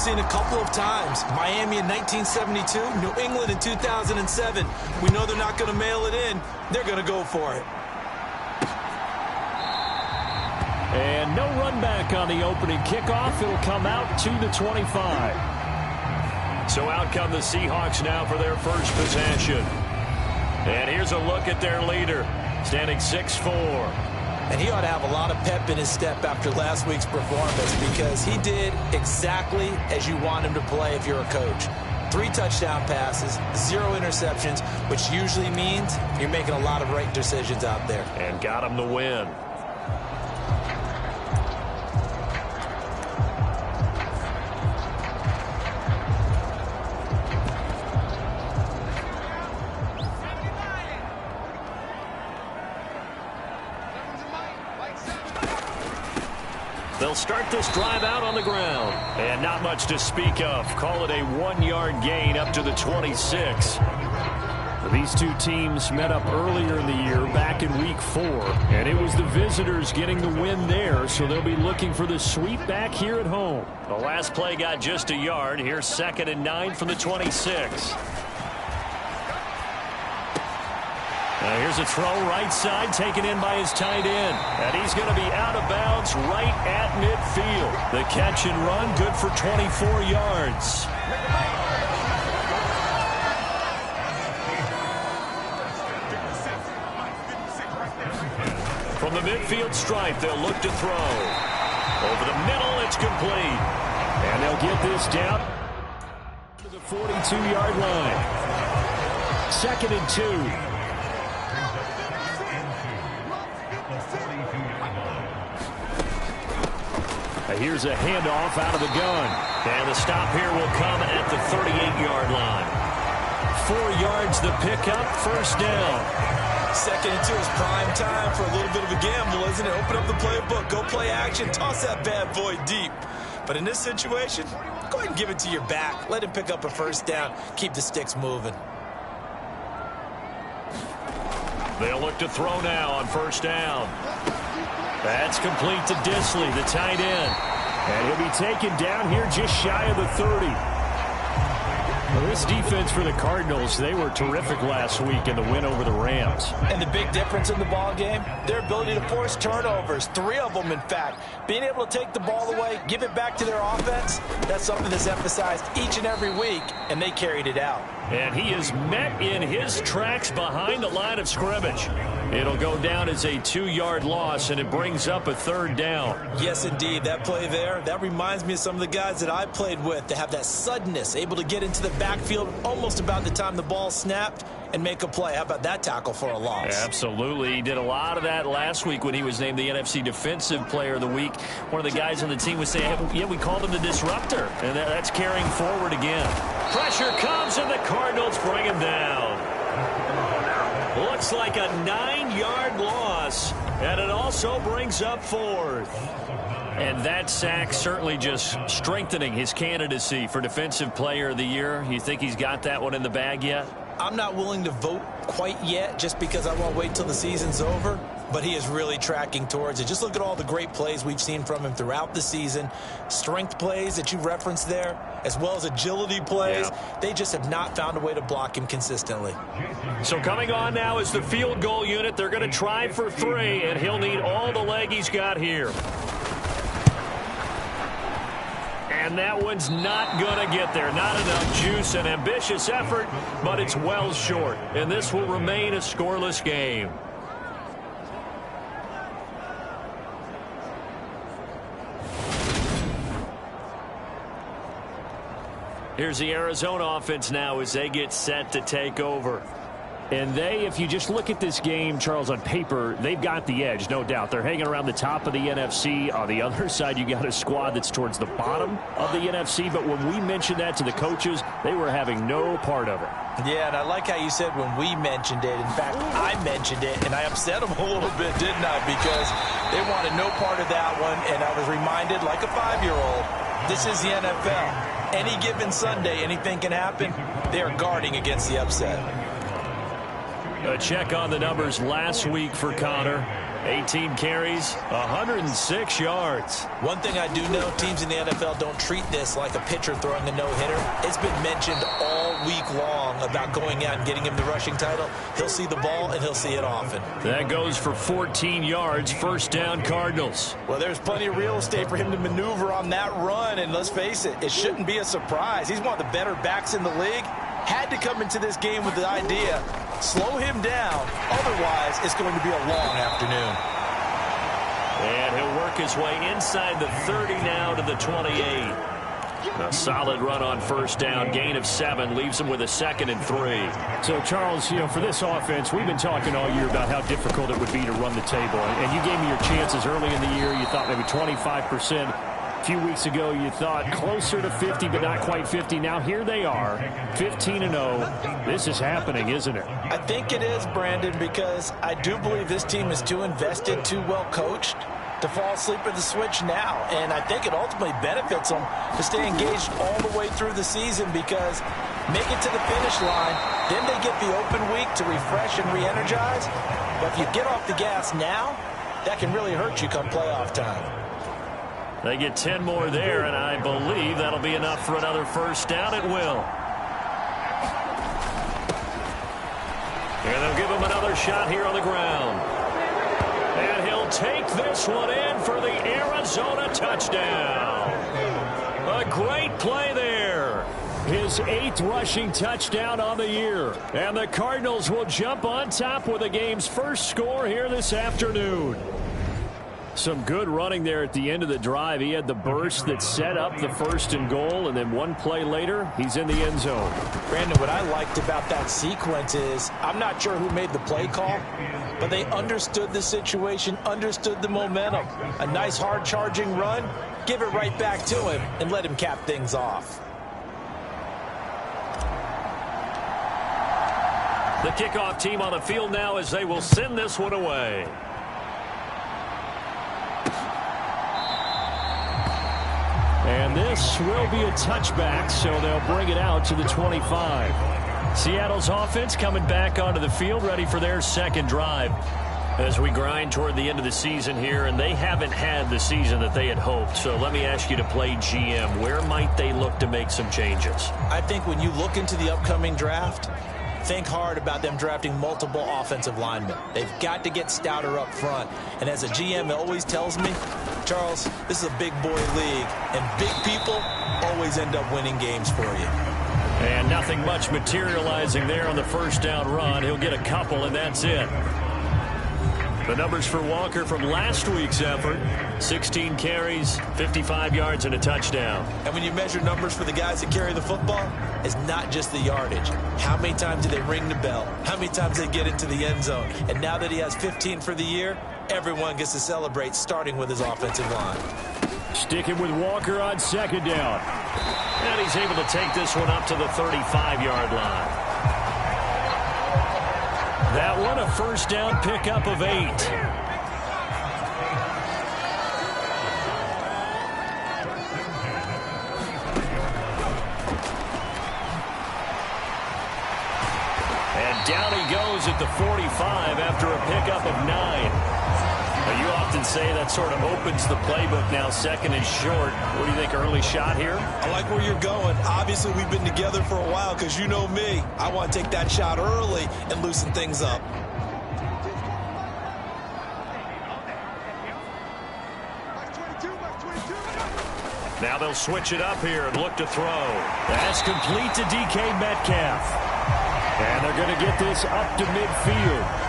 seen a couple of times. Miami in 1972, New England in 2007. We know they're not going to mail it in. They're going to go for it. And no run back on the opening kickoff. It'll come out to the 25. So out come the Seahawks now for their first possession. And here's a look at their leader, standing 6'4". And he ought to have a lot of pep in his step after last week's performance, because he did exactly as you want him to play if you're a coach. 3 touchdown passes, 0 interceptions, which usually means you're making a lot of right decisions out there. And got him the win. They'll start this drive out on the ground. And not much to speak of. Call it a 1-yard gain up to the 26. These two teams met up earlier in the year, back in week 4. And it was the visitors getting the win there, so they'll be looking for the sweep back here at home. The last play got just a yard. Here's 2nd and 9 from the 26. Now here's a throw right side, taken in by his tight end. And he's going to be out of bounds right at midfield. The catch and run, good for 24 yards. From the midfield stripe, they'll look to throw. Over the middle, it's complete. And they'll get this down to the 42-yard line. 2nd and 2. Here's a handoff out of the gun. And the stop here will come at the 38-yard line. 4 yards the pickup, first down. 2nd and 2 is prime time for a little bit of a gamble, isn't it? Open up the playbook, go play action, toss that bad boy deep. But in this situation, go ahead and give it to your back. Let him pick up a first down. Keep the sticks moving. They'll look to throw now on first down. That's complete to Disley, the tight end. And he'll be taken down here just shy of the 30. Well, this defense for the Cardinals, they were terrific last week in the win over the Rams. And the big difference in the ball game, their ability to force turnovers, 3 of them in fact. Being able to take the ball away, give it back to their offense, that's something that's emphasized each and every week, and they carried it out. And he is met in his tracks behind the line of scrimmage. It'll go down as a 2-yard loss, and it brings up a 3rd down. Yes, indeed. That play there, that reminds me of some of the guys that I played with to have that suddenness, able to get into the backfield almost about the time the ball snapped and make a play. How about that tackle for a loss? Absolutely. He did a lot of that last week when he was named the NFC Defensive Player of the Week. One of the guys on the team was saying, yeah, we called him the disruptor. And that's carrying forward again. Pressure comes, and the Cardinals bring him down. Looks like a 9-yard loss, and it also brings up 4th. And that sack certainly just strengthening his candidacy for Defensive Player of the Year. You think he's got that one in the bag yet? I'm not willing to vote quite yet just because I won't wait till the season's over, but he is really tracking towards it. Just look at all the great plays we've seen from him throughout the season. Strength plays that you referenced there, as well as agility plays. Yeah. They just have not found a way to block him consistently. So coming on now is the field goal unit. They're going to try for 3, and he'll need all the leg he's got here. And that one's not going to get there. Not enough juice. An ambitious effort, but it's well short. And this will remain a scoreless game. Here's the Arizona offense now as they get set to take over. And they, if you just look at this game, Charles, on paper, they've got the edge, no doubt. They're hanging around the top of the NFC. On the other side, you got a squad that's towards the bottom of the NFC. But when we mentioned that to the coaches, they were having no part of it. Yeah, and I like how you said when we mentioned it. In fact, I mentioned it, and I upset them a little bit, didn't I? Because they wanted no part of that one, and I was reminded, like a 5-year-old, this is the NFL. Any given Sunday, anything can happen. They are guarding against the upset. A check on the numbers last week for Connor. 18 carries, 106 yards. One thing I do know, teams in the NFL don't treat this like a pitcher throwing a no-hitter. It's been mentioned all week long about going out and getting him the rushing title. He'll see the ball, and he'll see it often. That goes for 14 yards, first down Cardinals. Well, there's plenty of real estate for him to maneuver on that run, and let's face it, it shouldn't be a surprise. He's one of the better backs in the league. Had to come into this game with the idea, slow him down, otherwise it's going to be a long afternoon. And he'll work his way inside the 30 now to the 28. A solid run on first down, gain of 7, leaves him with a 2nd and 3. So, Charles, you know, for this offense, we've been talking all year about how difficult it would be to run the table. And you gave me your chances early in the year. You thought maybe 25%. A few weeks ago, you thought closer to 50, but not quite 50. Now here they are, 15-0. This is happening, isn't it? I think it is, Brandon, because I do believe this team is too invested, too well coached to fall asleep at the switch now. And I think it ultimately benefits them to stay engaged all the way through the season, because make it to the finish line, then they get the open week to refresh and re-energize. But if you get off the gas now, that can really hurt you come playoff time. They get 10 more there, and I believe that'll be enough for another first down. It will. And they'll give him another shot here on the ground. And he'll take this one in for the Arizona touchdown. A great play there. His 8th rushing touchdown on the year. And the Cardinals will jump on top with the game's first score here this afternoon. Some good running there at the end of the drive. He had the burst that set up the 1st and goal, and then one play later, he's in the end zone. Brandon, what I liked about that sequence is, I'm not sure who made the play call, but they understood the situation, understood the momentum. A nice hard-charging run, give it right back to him, and let him cap things off. The kickoff team on the field now as they will send this one away. And this will be a touchback, so they'll bring it out to the 25. Seattle's offense coming back onto the field, ready for their second drive. As we grind toward the end of the season here, and they haven't had the season that they had hoped. So let me ask you to play GM. Where might they look to make some changes? I think when you look into the upcoming draft, think hard about them drafting multiple offensive linemen. They've got to get stouter up front. And as a GM, it always tells me, Charles, this is a big boy league, and big people always end up winning games for you. And nothing much materializing there on the first down run. He'll get a couple, and that's it. The numbers for Walker from last week's effort: 16 carries, 55 yards, and a touchdown. And when you measure numbers for the guys that carry the football, it's not just the yardage. How many times do they ring the bell? How many times they get into the end zone? And now that he has 15 for the year, everyone gets to celebrate, starting with his offensive line. Sticking with Walker on second down. And he's able to take this one up to the 35-yard line. That one, a first down pickup of 8. And down he goes at the 45 after a pickup of 9. Now, you often say that sort of opens the playbook now, 2nd and short. What do you think, early shot here? I like where you're going. Obviously, we've been together for a while, because you know me. I want to take that shot early and loosen things up. Now they'll switch it up here and look to throw. That's complete to DK Metcalf. And they're going to get this up to midfield.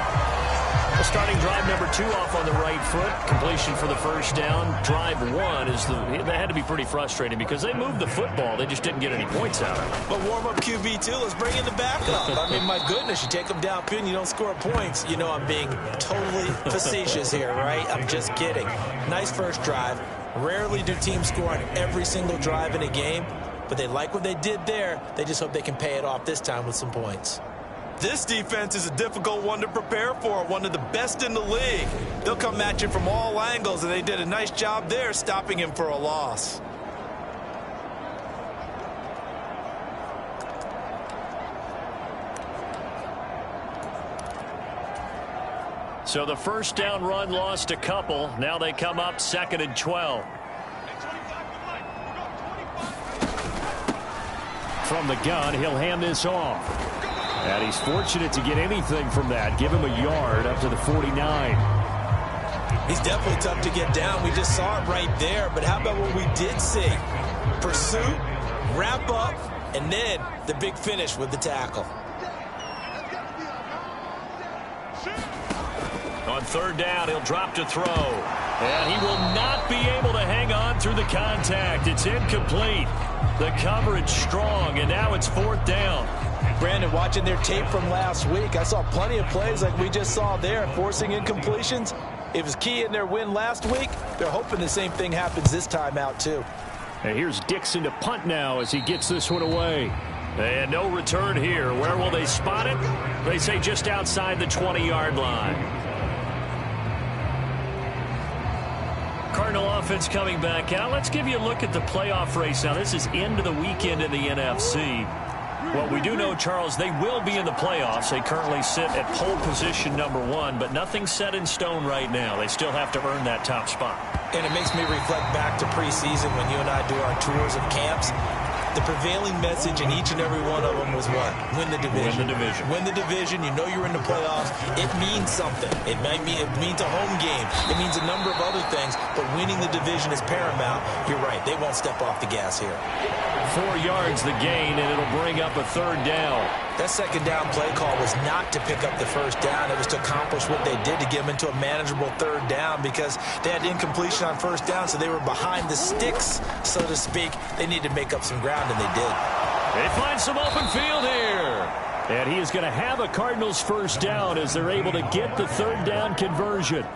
Well, starting drive number 2 off on the right foot. Completion for the first down. Drive 1 is that had to be pretty frustrating because they moved the football. They just didn't get any points out of it. But warm up QB too. Let's bring in the backup. I mean, my goodness, you take them downfield and you don't score points. You know I'm being totally facetious here, right? I'm just kidding. Nice first drive. Rarely do teams score on every single drive in a game, but they like what they did there. They just hope they can pay it off this time with some points. This defense is a difficult one to prepare for, one of the best in the league. They'll come at you from all angles, and they did a nice job there stopping him for a loss. So the first down run lost a couple. Now they come up 2nd and 12. From the gun, he'll hand this off. And he's fortunate to get anything from that. Give him a yard up to the 49. He's definitely tough to get down. We just saw it right there. But how about what we did see? Pursuit, wrap up, and then the big finish with the tackle. On 3rd down, he'll drop to throw. And he will not be able to hang on through the contact. It's incomplete. The coverage strong, and now it's 4th down. Brandon, watching their tape from last week, I saw plenty of plays like we just saw there, forcing incompletions. It was key in their win last week. They're hoping the same thing happens this time out, too. And here's Dixon to punt now as he gets this one away. And no return here. Where will they spot it? They say just outside the 20-yard line. Cardinal offense coming back out. Let's give you a look at the playoff race now. This is end of the weekend in the NFC. Well, we do know, Charles, they will be in the playoffs. They currently sit at pole position #1, but nothing's set in stone right now. They still have to earn that top spot. And it makes me reflect back to preseason when you and I do our tours of camps. The prevailing message in each and every one of them was what? Win the division. Win the division. Win the division. You know you're in the playoffs. It means something. It means a home game. It means a number of other things, but winning the division is paramount. You're right. They won't step off the gas here. 4 yards the gain, and it'll bring up a 3rd down. That 2nd down play call was not to pick up the 1st down. It was to accomplish what they did to get them into a manageable 3rd down because they had incompletion on 1st down, so they were behind the sticks, so to speak. They needed to make up some ground, and they did. They find some open field here. And he is going to have a Cardinals 1st down as they're able to get the 3rd down conversion.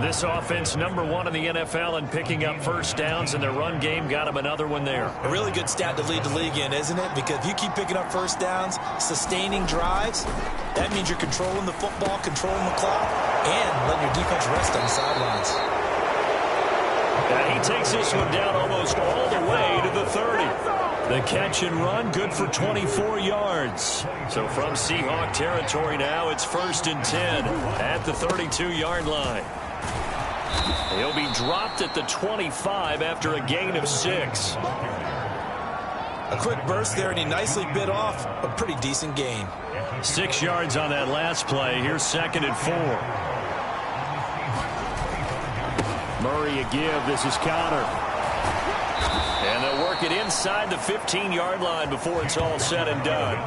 This offense #1 in the NFL and picking up 1st downs, and their run game got them another one there. A really good stat to lead the league in, isn't it? Because if you keep picking up 1st downs, sustaining drives, that means you're controlling the football, controlling the clock, and letting your defense rest on the sidelines. And he takes this one down almost all the way to the 30. The catch and run, good for 24 yards. So from Seahawk territory now, it's 1st and 10 at the 32-yard line. He'll be dropped at the 25 after a gain of 6. A quick burst there, and he nicely bit off a pretty decent gain. 6 yards on that last play. Here's 2nd and 4. Murray a give. This is Connor. And they'll work it inside the 15-yard line before it's all said and done.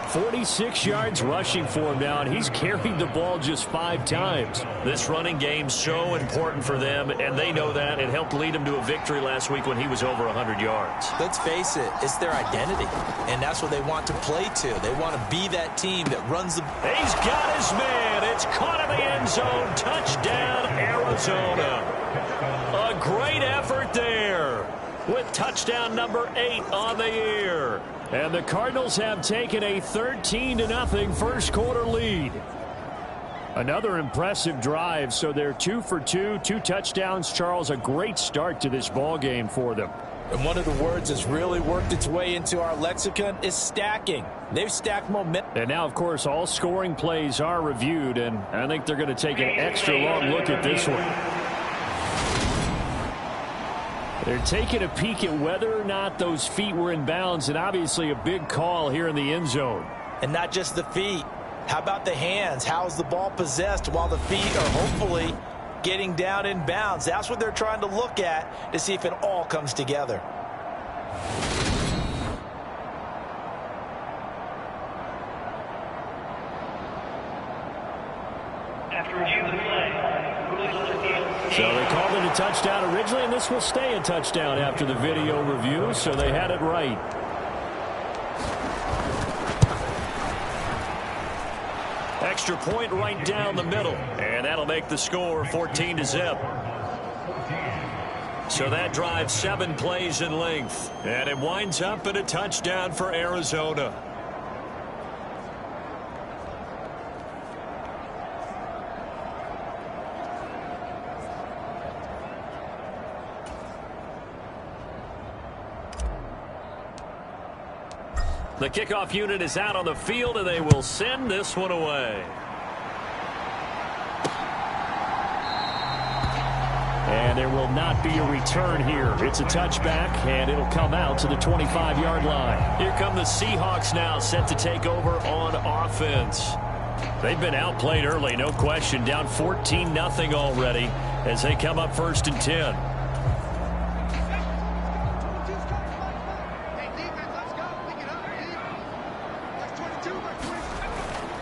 46 yards rushing for him now, and he's carried the ball just 5 times. This running game's so important for them, and they know that. It helped lead them to a victory last week when he was over 100 yards. Let's face it, it's their identity, and that's what they want to play to. They want to be that team that runs the... He's got his man. It's caught in the end zone. Touchdown, Arizona. A great effort there with touchdown number 8 on the year. And the Cardinals have taken a 13-0 first quarter lead. Another impressive drive, so they're 2 for 2, 2 touchdowns. Charles, a great start to this ball game for them. And one of the words that's really worked its way into our lexicon is stacking. They've stacked momentum. And now, of course, all scoring plays are reviewed, and I think they're going to take an extra long look at this one. They're taking a peek at whether or not those feet were in bounds, and obviously a big call here in the end zone. And not just the feet. How about the hands? How's the ball possessed while the feet are hopefully getting down in bounds? That's what they're trying to look at to see if it all comes together. So they called it a touchdown originally, and this will stay a touchdown after the video review, so they had it right. Extra point right down the middle, and that'll make the score 14-0. So that drives 7 plays in length, and it winds up in a touchdown for Arizona. The kickoff unit is out on the field, and they will send this one away. And there will not be a return here. It's a touchback, and it'll come out to the 25-yard line. Here come the Seahawks now, set to take over on offense. They've been outplayed early, no question. Down 14-0 already as they come up 1st and 10.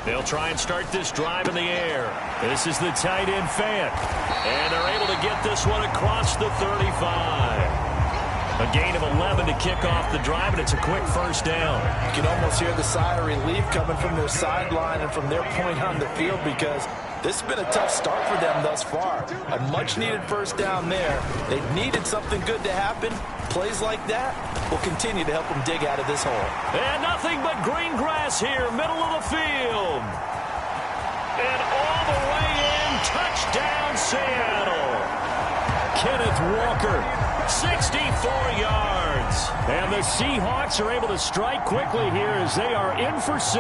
They'll try and start this drive in the air. This is the tight end Fant. And they're able to get this one across the 35. A gain of 11 to kick off the drive, and it's a quick 1st down. You can almost hear the sigh of relief coming from their sideline and from their point on the field, because this has been a tough start for them thus far. A much-needed 1st down there. They needed something good to happen. Plays like that will continue to help them dig out of this hole. And nothing but green grass here, middle of the field. And all the way in, touchdown Seattle. Kenneth Walker, 64 yards. and the Seahawks are able to strike quickly here as they are in for 6.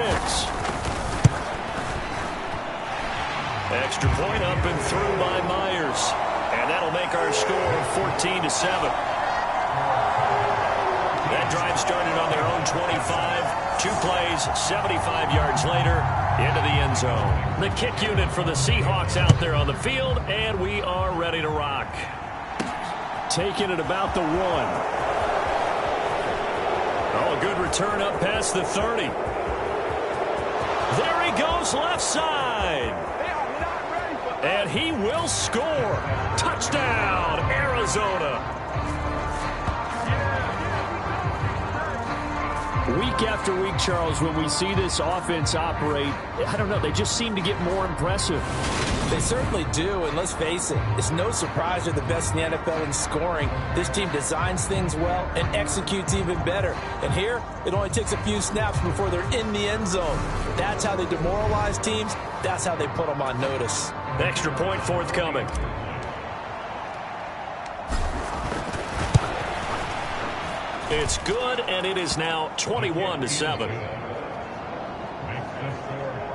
Extra point up and through by Myers. And that'll make our score 14-7. That drive started on their own 25. 2 plays, 75 yards later, into the end zone. The kick unit for the Seahawks out there on the field, and we are ready to rock. Taking it about the 1. Oh, a good return up past the 30. There he goes left side. And he will score. Touchdown, Arizona. Week after week, Charles, when we see this offense operate, I don't know, they just seem to get more impressive. They certainly do, and let's face it, it's no surprise they're the best in the NFL in scoring. This team designs things well and executes even better. And here, it only takes a few snaps before they're in the end zone. That's how they demoralize teams. That's how they put them on notice. Extra point forthcoming. It's good, and it is now 21-7.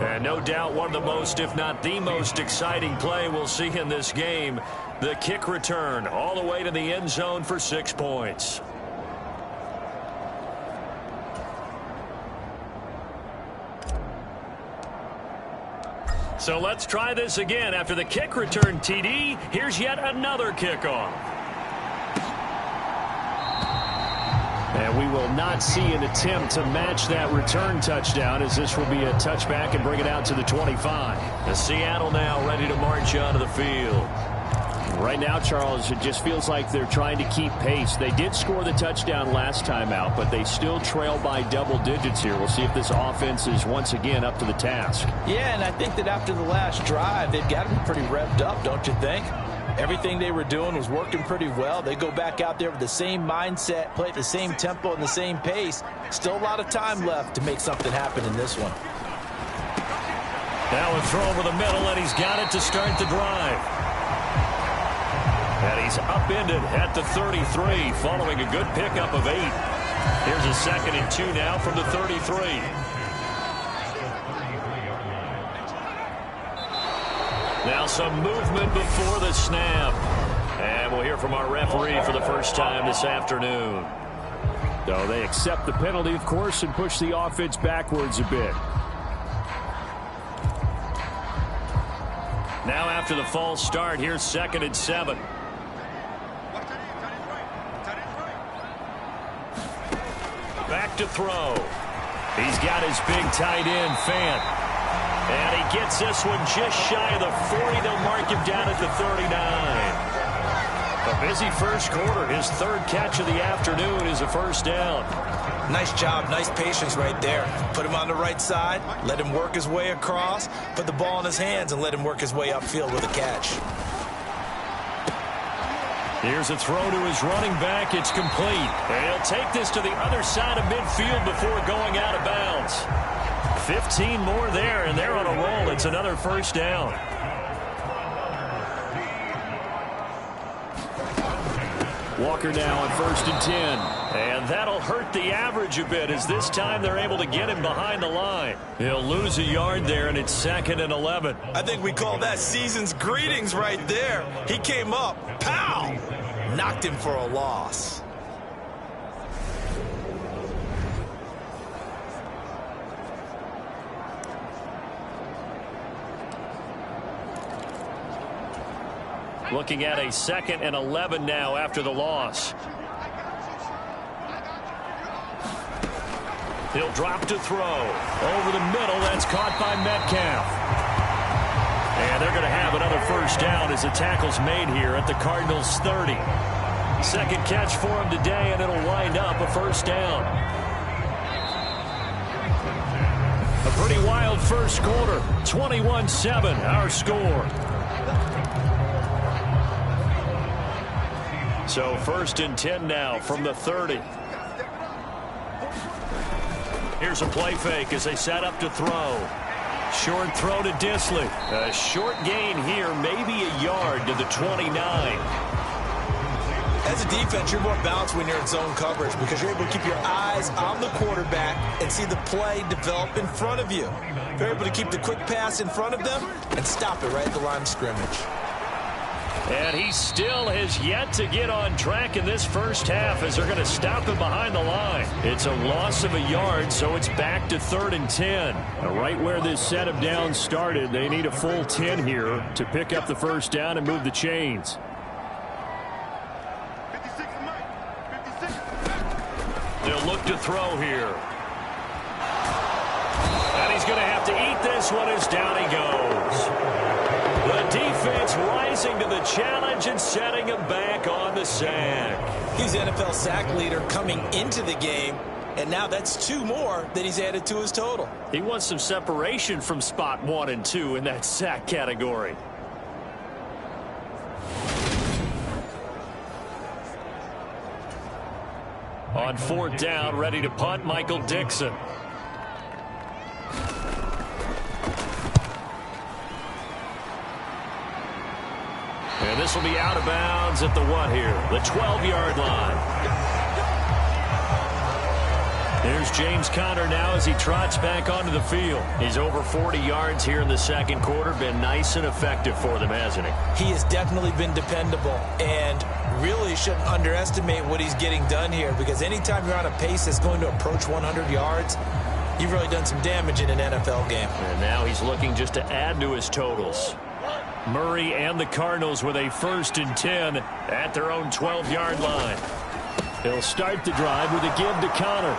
And no doubt one of the most, if not the most exciting play we'll see in this game. The kick return all the way to the end zone for 6 points. So let's try this again. After the kick return TD, here's yet another kickoff. And we will not see an attempt to match that return touchdown, as this will be a touchback and bring it out to the 25. The Seattle now ready to march onto the field. Right now, Charles, it just feels like they're trying to keep pace. They did score the touchdown last time out, but they still trail by double digits here. We'll see if this offense is once again up to the task. Yeah, and I think that after the last drive, they've got them pretty revved up, don't you think? Everything they were doing was working pretty well. They go back out there with the same mindset, play at the same tempo and the same pace. Still a lot of time left to make something happen in this one. Now a throw over the middle, and he's got it to start the drive. And he's upended at the 33, following a good pickup of 8. Here's a 2nd and 2 now from the 33. Now some movement before the snap. And we'll hear from our referee for the first time this afternoon. So they accept the penalty, of course, and push the offense backwards a bit. Now after the false start, here's 2nd and 7. Back to throw. He's got his big tight end, Fant. And he gets this one just shy of the 40. They'll mark him down at the 39. A busy first quarter. His 3rd catch of the afternoon is a 1st down. Nice job, nice patience right there. Put him on the right side, let him work his way across, put the ball in his hands, and let him work his way upfield with a catch. Here's a throw to his running back. It's complete. And he'll take this to the other side of midfield before going out of bounds. 15 more there, and they're on a roll. It's another 1st down. Walker now on 1st and 10. And that'll hurt the average a bit as this time they're able to get him behind the line. He'll lose a yard there, and it's 2nd and 11. I think we call that season's greetings right there. He came up, pow, knocked him for a loss. Looking at a 2nd and 11 now after the loss. He'll drop to throw. Over the middle, that's caught by Metcalf. And they're going to have another first down as the tackle's made here at the Cardinals' 30. Second catch for him today, and it'll wind up a first down. A pretty wild first quarter. 21-7, our score. So 1st and 10 now from the 30. Here's a play fake as they set up to throw. Short throw to Disley. A short gain here, maybe a yard to the 29. As a defense, you're more balanced when you're in zone coverage because you're able to keep your eyes on the quarterback and see the play develop in front of you. You're able to keep the quick pass in front of them and stop it right at the line of scrimmage. And he still has yet to get on track in this first half as they're going to stop him behind the line. It's a loss of a yard, so it's back to 3rd and 10. Right where this set of downs started, they need a full 10 here to pick up the first down and move the chains. They'll look to throw here. And he's going to have to eat this one as down he goes. The defense rising to the challenge and setting him back on the sack. He's NFL sack leader coming into the game, and now that's 2 more that he's added to his total. He wants some separation from spot 1 and 2 in that sack category. On 4th down, ready to punt, Michael Dixon. And this will be out of bounds at the what here? The 12-yard line. There's James Conner now as he trots back onto the field. He's over 40 yards here in the second quarter. Been nice and effective for them, hasn't he? He has definitely been dependable and really shouldn't underestimate what he's getting done here because anytime you're on a pace that's going to approach 100 yards, you've really done some damage in an NFL game. And now he's looking just to add to his totals. Murray and the Cardinals with a 1st and 10 at their own 12-yard line. He'll start the drive with a give to Conner.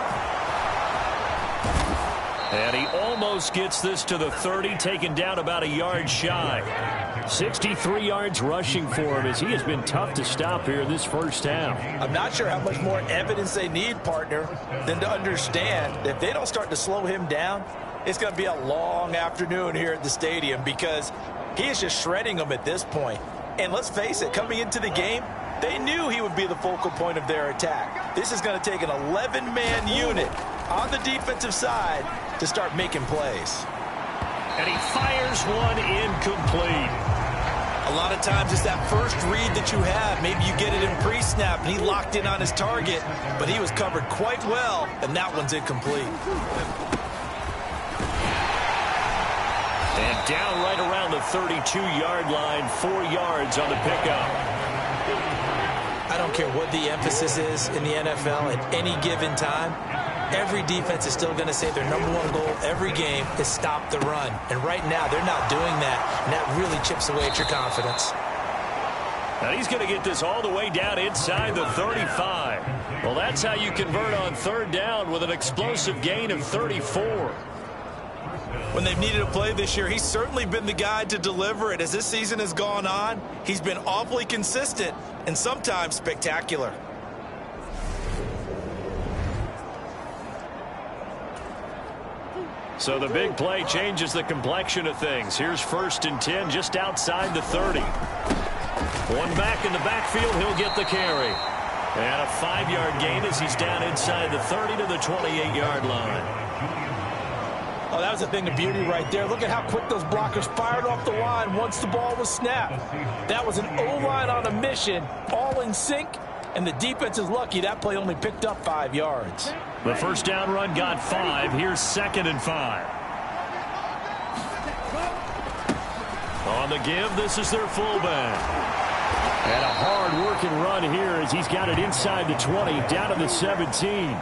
And he almost gets this to the 30, taken down about a yard shy. 63 yards rushing for him as he has been tough to stop here this first half. I'm not sure how much more evidence they need, partner, than to understand that if they don't start to slow him down, it's going to be a long afternoon here at the stadium because he is just shredding them at this point. And let's face it, coming into the game, they knew he would be the focal point of their attack. This is going to take an 11-man unit on the defensive side to start making plays. And he fires one incomplete. A lot of times it's that first read that you have. Maybe you get it in pre-snap, and he locked in on his target, but he was covered quite well, and that one's incomplete. And down right around the 32-yard line, 4 yards on the pickup. I don't care what the emphasis is in the NFL at any given time. Every defense is still going to say their #1 goal every game is stop the run. And right now, they're not doing that, and that really chips away at your confidence. Now he's going to get this all the way down inside the 35. Well, that's how you convert on 3rd down with an explosive gain of 34. When they've needed a play this year, he's certainly been the guy to deliver it. As this season has gone on, he's been awfully consistent and sometimes spectacular. So the big play changes the complexion of things. Here's 1st and 10 just outside the 30. One back in the backfield, he'll get the carry. And a 5-yard gain as he's down inside the 30 to the 28-yard line. Oh, that was a thing of beauty right there. Look at how quick those blockers fired off the line once the ball was snapped. That was an O-line on a mission, all in sync, And the defense is lucky that play only picked up 5 yards. The first down run got 5. Here's 2nd and 5. On the give, this is their fullback. And a hard-working run here as he's got it inside the 20, down to the 17.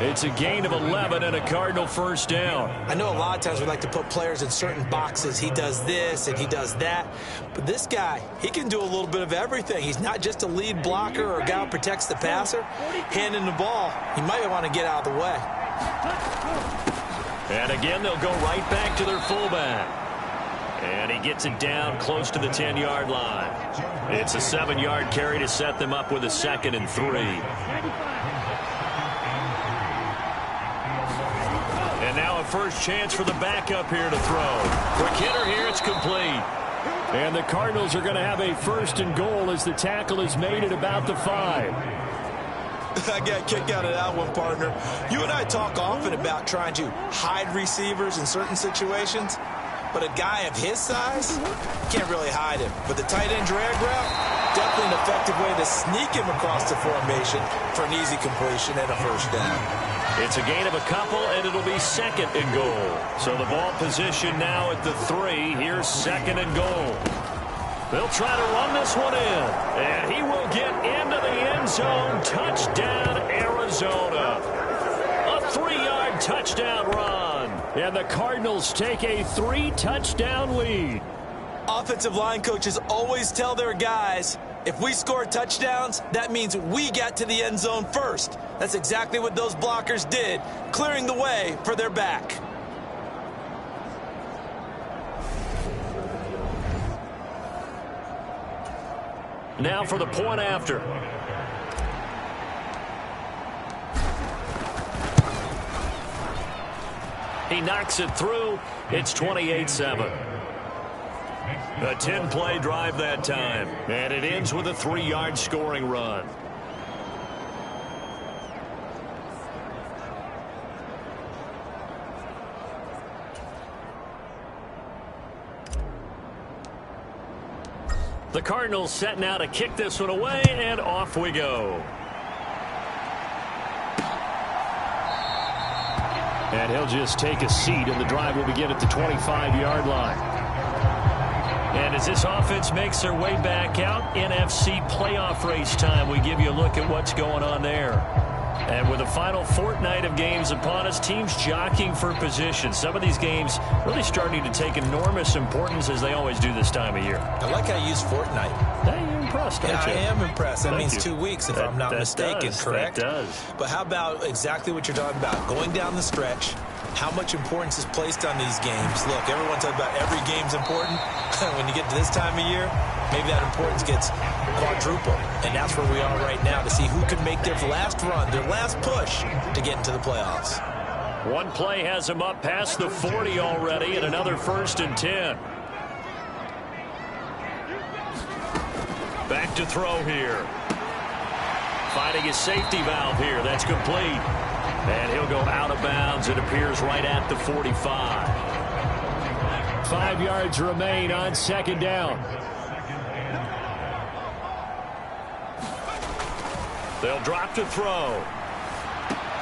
It's a gain of 11 and a Cardinal first down. I know a lot of times we like to put players in certain boxes. He does this and he does that. But this guy, he can do a little bit of everything. He's not just a lead blocker or a guy who protects the passer. Handing the ball, he might want to get out of the way. And again, they'll go right back to their fullback. And he gets it down close to the 10-yard line. It's a 7-yard carry to set them up with a 2nd and 3. And now a first chance for the backup here to throw. Quick hitter here, it's complete. And the Cardinals are going to have a 1st and goal as the tackle is made at about the 5. I got a kick out of that one, partner. You and I talk often about trying to hide receivers in certain situations. But a guy of his size, can't really hide him. But the tight end drag route, definitely an effective way to sneak him across the formation for an easy completion and a first down. It's a gain of a couple, and it'll be 2nd and goal. So the ball position now at the 3. Here's 2nd and goal. They'll try to run this one in. And he will get into the end zone. Touchdown, Arizona. A 3-yard touchdown run. And the Cardinals take a 3-touchdown lead. Offensive line coaches always tell their guys, if we score touchdowns, that means we got to the end zone first. That's exactly what those blockers did, clearing the way for their back. Now for the point after. He knocks it through. It's 28-7. A 10-play drive that time. And it ends with a 3-yard scoring run. The Cardinals setting out to kick this one away, and off we go. And he'll just take a seat, and the drive will begin at the 25-yard line. And as this offense makes their way back out, NFC playoff race time, we give you a look at what's going on there. And with the final fortnight of games upon us, teams jockeying for position. Some of these games really starting to take enormous importance as they always do this time of year. I like how you use fortnight. You're impressed, aren't you? I am impressed. That means 2 weeks if I'm not mistaken, correct? That does. But how about exactly what you're talking about? Going down the stretch, how much importance is placed on these games. Look, everyone talks about every game's important. When you get to this time of year, maybe that importance gets quadruple. And that's where we are right now to see who can make their last run, their last push to get into the playoffs. One play has him up past the 40 already, and another 1st and 10. Back to throw here. Finding his safety valve here. That's complete. And he'll go out of bounds. It appears right at the 45. 5 yards remain on 2nd down. They'll drop to throw.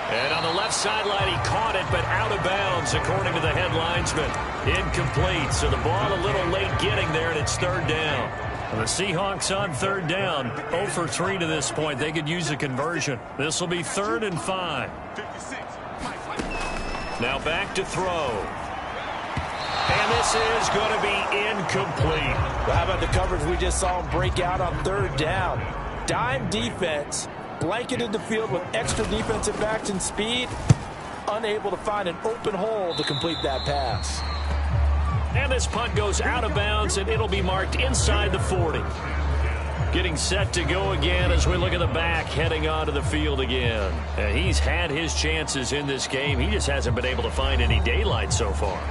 And on the left sideline, he caught it, but out of bounds, according to the head linesman. Incomplete, so the ball a little late getting there, and it's 3rd down. And the Seahawks on 3rd down, 0 for 3 to this point. They could use a conversion. This will be 3rd and 5. Now back to throw. And this is going to be incomplete. Well, how about the coverage we just saw him break out on 3rd down? Dime defense, blanketed the field with extra defensive backs and speed, unable to find an open hole to complete that pass. And this punt goes out of bounds, and it'll be marked inside the 40. Getting set to go again as we look at the back heading onto the field again. And he's had his chances in this game. He just hasn't been able to find any daylight so far.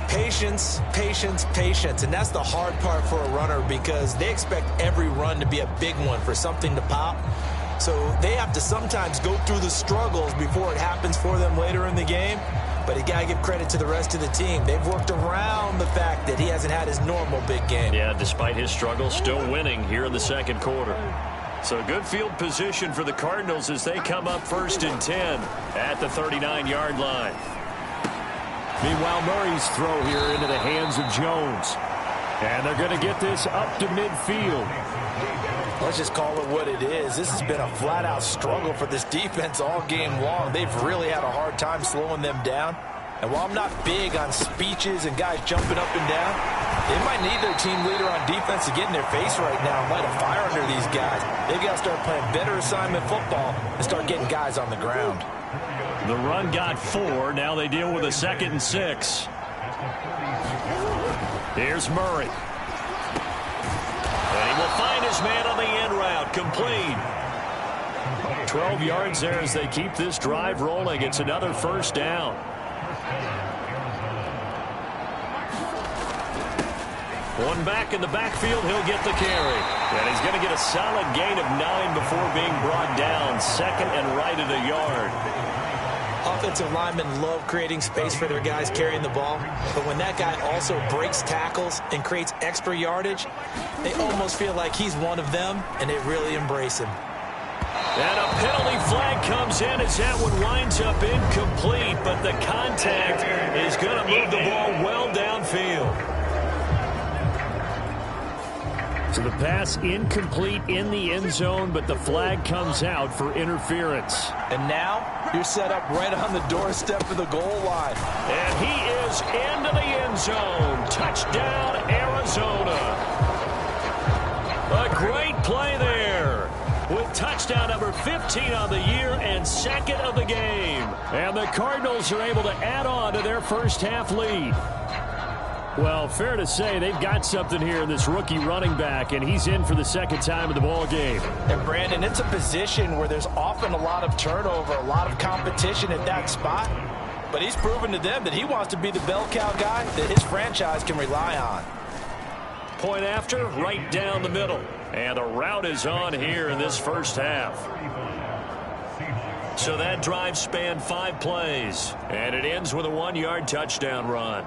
Patience, patience, patience. And that's the hard part for a runner because they expect every run to be a big one for something to pop. So they have to sometimes go through the struggles before it happens for them later in the game. But you got to give credit to the rest of the team. They've worked around the fact that he hasn't had his normal big game. Yeah, despite his struggles, still winning here in the 2nd quarter. So good field position for the Cardinals as they come up 1st and 10 at the 39-yard line. Meanwhile, Murray's throw here into the hands of Jones. And they're going to get this up to midfield. Let's just call it what it is. This has been a flat-out struggle for this defense all game long. They've really had a hard time slowing them down. And while I'm not big on speeches and guys jumping up and down, they might need their team leader on defense to get in their face right now and light a fire under these guys. They've got to start playing better assignment football and start getting guys on the ground. The run got 4. Now they deal with a 2nd and 6. Here's Murray. And he will find his man on the end route. Complete. 12 yards there as they keep this drive rolling. It's another 1st down. One back in the backfield, he'll get the carry. And he's going to get a solid gain of 9 before being brought down. 2nd and right at a yard. Offensive linemen love creating space for their guys carrying the ball. But when that guy also breaks tackles and creates extra yardage, they almost feel like he's one of them, and they really embrace him. And a penalty flag comes in as that one winds up incomplete. But the contact is going to move the ball well downfield. So the pass incomplete in the end zone, but the flag comes out for interference. And now you're set up right on the doorstep of the goal line. And he is into the end zone. Touchdown, Arizona. A great play there with touchdown number 15 on the year and 2nd of the game. And the Cardinals are able to add on to their first half lead. Well, fair to say they've got something here in this rookie running back, and he's in for the 2nd time of the ball game. And, Brandon, it's a position where there's often a lot of turnover, a lot of competition at that spot. But he's proven to them that he wants to be the bell cow guy that his franchise can rely on. Point after, right down the middle. And the route is on here in this first half. So that drive spanned 5 plays. And it ends with a 1-yard touchdown run.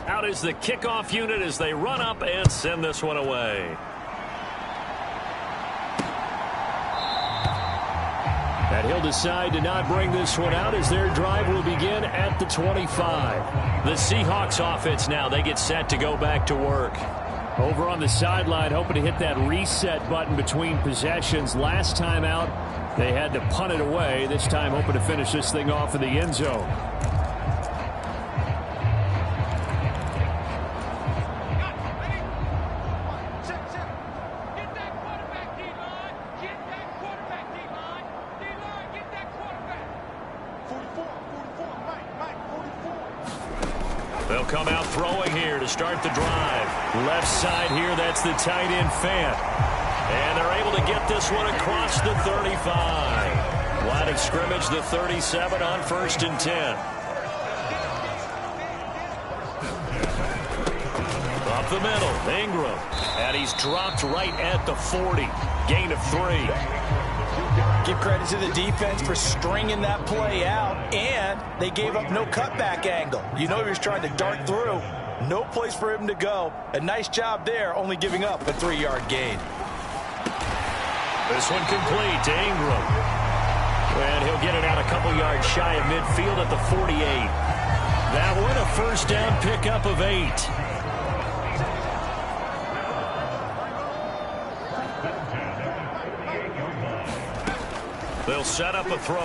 Out is the kickoff unit as they run up and send this one away. And he'll decide to not bring this one out as their drive will begin at the 25. The Seahawks offense now, they get set to go back to work. Over on the sideline, hoping to hit that reset button between possessions. Last time out, they had to punt it away. This time, hoping to finish this thing off in the end zone. They'll come out throwing here to start the drive. Left side here, that's the tight end Fant. And they're able to get this one across the 35. Line of scrimmage, the 37 on 1st and 10. Up the middle, Ingram. And he's dropped right at the 40. Gain of 3. Give credit to the defense for stringing that play out, and they gave up no cutback angle. You know he was trying to dart through. No place for him to go. A nice job there, only giving up a 3-yard gain. This one complete to Ingram. And he'll get it out a couple yards shy of midfield at the 48. That one a 1st down pickup of 8. They'll set up a throw.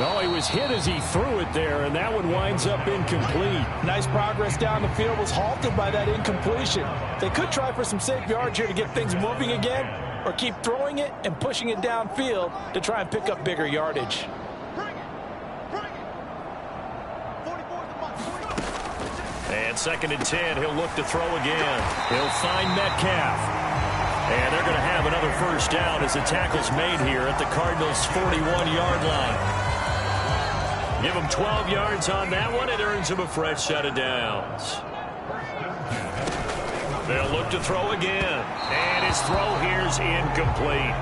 Oh, he was hit as he threw it there, and that one winds up incomplete. Nice progress down the field, was halted by that incompletion. They could try for some safe yards here to get things moving again, or keep throwing it and pushing it downfield to try and pick up bigger yardage. And 2nd and 10, he'll look to throw again. He'll find Metcalf. And they're going to have another 1st down as the tackle's made here at the Cardinals' 41-yard line. Give him 12 yards on that one. It earns him a fresh set of downs. They'll look to throw again. And his throw here's incomplete.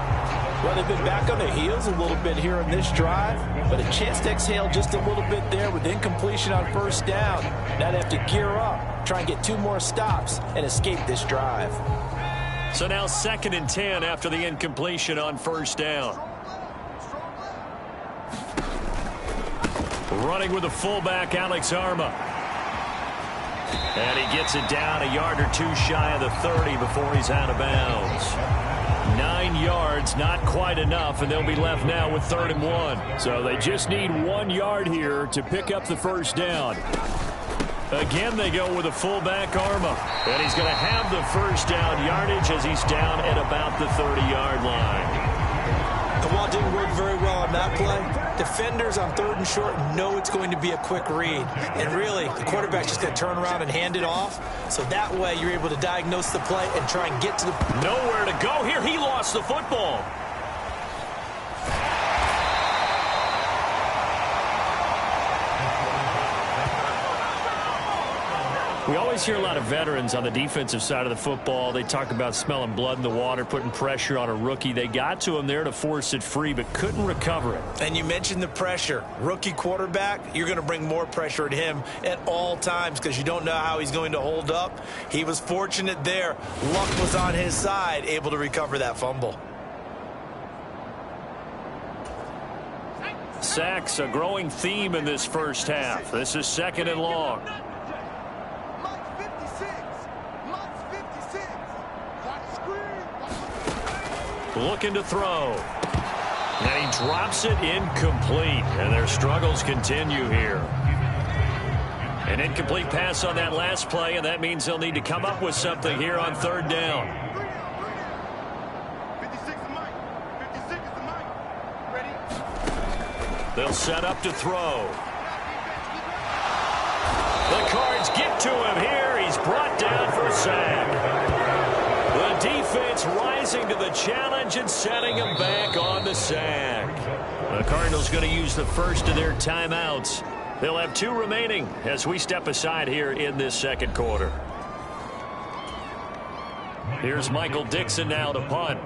Well, they've been back on their heels a little bit here in this drive, but a chance to exhale just a little bit there with incompletion on first down. Now they have to gear up, try and get 2 more stops, and escape this drive. So now 2nd and 10 after the incompletion on first down. Running with the fullback, Alex Arma. And he gets it down a yard or 2 shy of the 30 before he's out of bounds. 9 yards, not quite enough, and they'll be left now with 3rd and 1. So they just need 1 yard here to pick up the first down. Again, they go with a fullback, Arma. And he's going to have the first down yardage as he's down at about the 30-yard line. The ball didn't work very well on that play. Defenders on 3rd and short know it's going to be a quick read. And really, the quarterback's just going to turn around and hand it off. So that way, you're able to diagnose the play and try and get to the... Nowhere to go here. He lost the football. We always hear a lot of veterans on the defensive side of the football. They talk about smelling blood in the water, putting pressure on a rookie. They got to him there to force it free, but couldn't recover it. And you mentioned the pressure. Rookie quarterback, you're going to bring more pressure at him at all times because you don't know how he's going to hold up. He was fortunate there. Luck was on his side, able to recover that fumble. Sacks, a growing theme in this first half. This is 2nd and long. Looking to throw. And he drops it incomplete. And their struggles continue here. An incomplete pass on that last play, and that means they'll need to come up with something here on 3rd down. They'll set up to throw. The Cards get to him here. He's brought down for a sack. The defense rising to the challenge and setting him back on the sack. The Cardinals going to use the first of their timeouts. They'll have 2 remaining as we step aside here in this 2nd quarter. Here's Michael Dixon now to punt.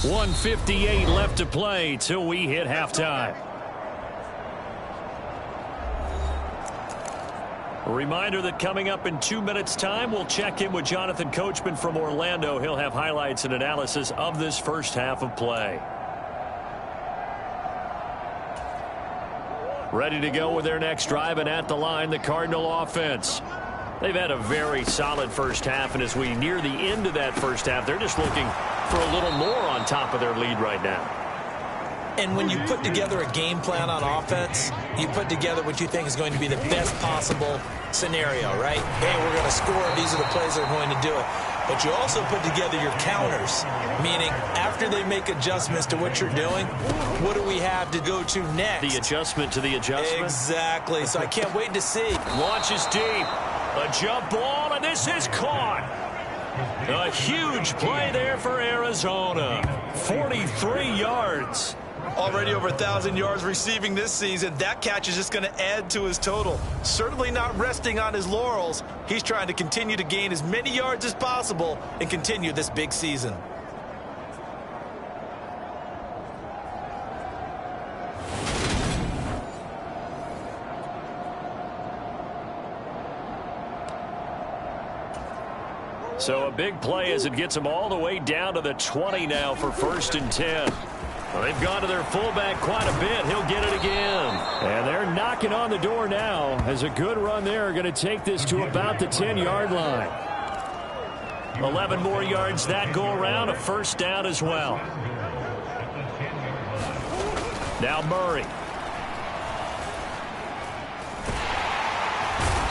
.158 left to play till we hit halftime. A reminder that coming up in 2 minutes' time, we'll check in with Jonathan Coachman from Orlando. He'll have highlights and analysis of this first half of play. Ready to go with their next drive, and at the line, the Cardinal offense. They've had a very solid first half, and as we near the end of that first half, they're just looking for a little more on top of their lead right now. And when you put together a game plan on offense, you put together what you think is going to be the best possible scenario, right? Hey, we're going to score. These are the plays that are going to do it. But you also put together your counters, meaning after they make adjustments to what you're doing, what do we have to go to next? The adjustment to the adjustment? Exactly. So I can't wait to see. Launches deep. A jump ball, and this is caught. A huge play there for Arizona. 43 yards. Already over 1,000 yards receiving this season. That catch is just going to add to his total. Certainly not resting on his laurels. He's trying to continue to gain as many yards as possible and continue this big season. So a big play as it gets them all the way down to the 20 now for 1st and 10. Well, they've gone to their fullback quite a bit. He'll get it again. And they're knocking on the door now as a good run there. Going to take this to about the 10-yard line. 11 more yards that go around. A first down as well. Now Murray.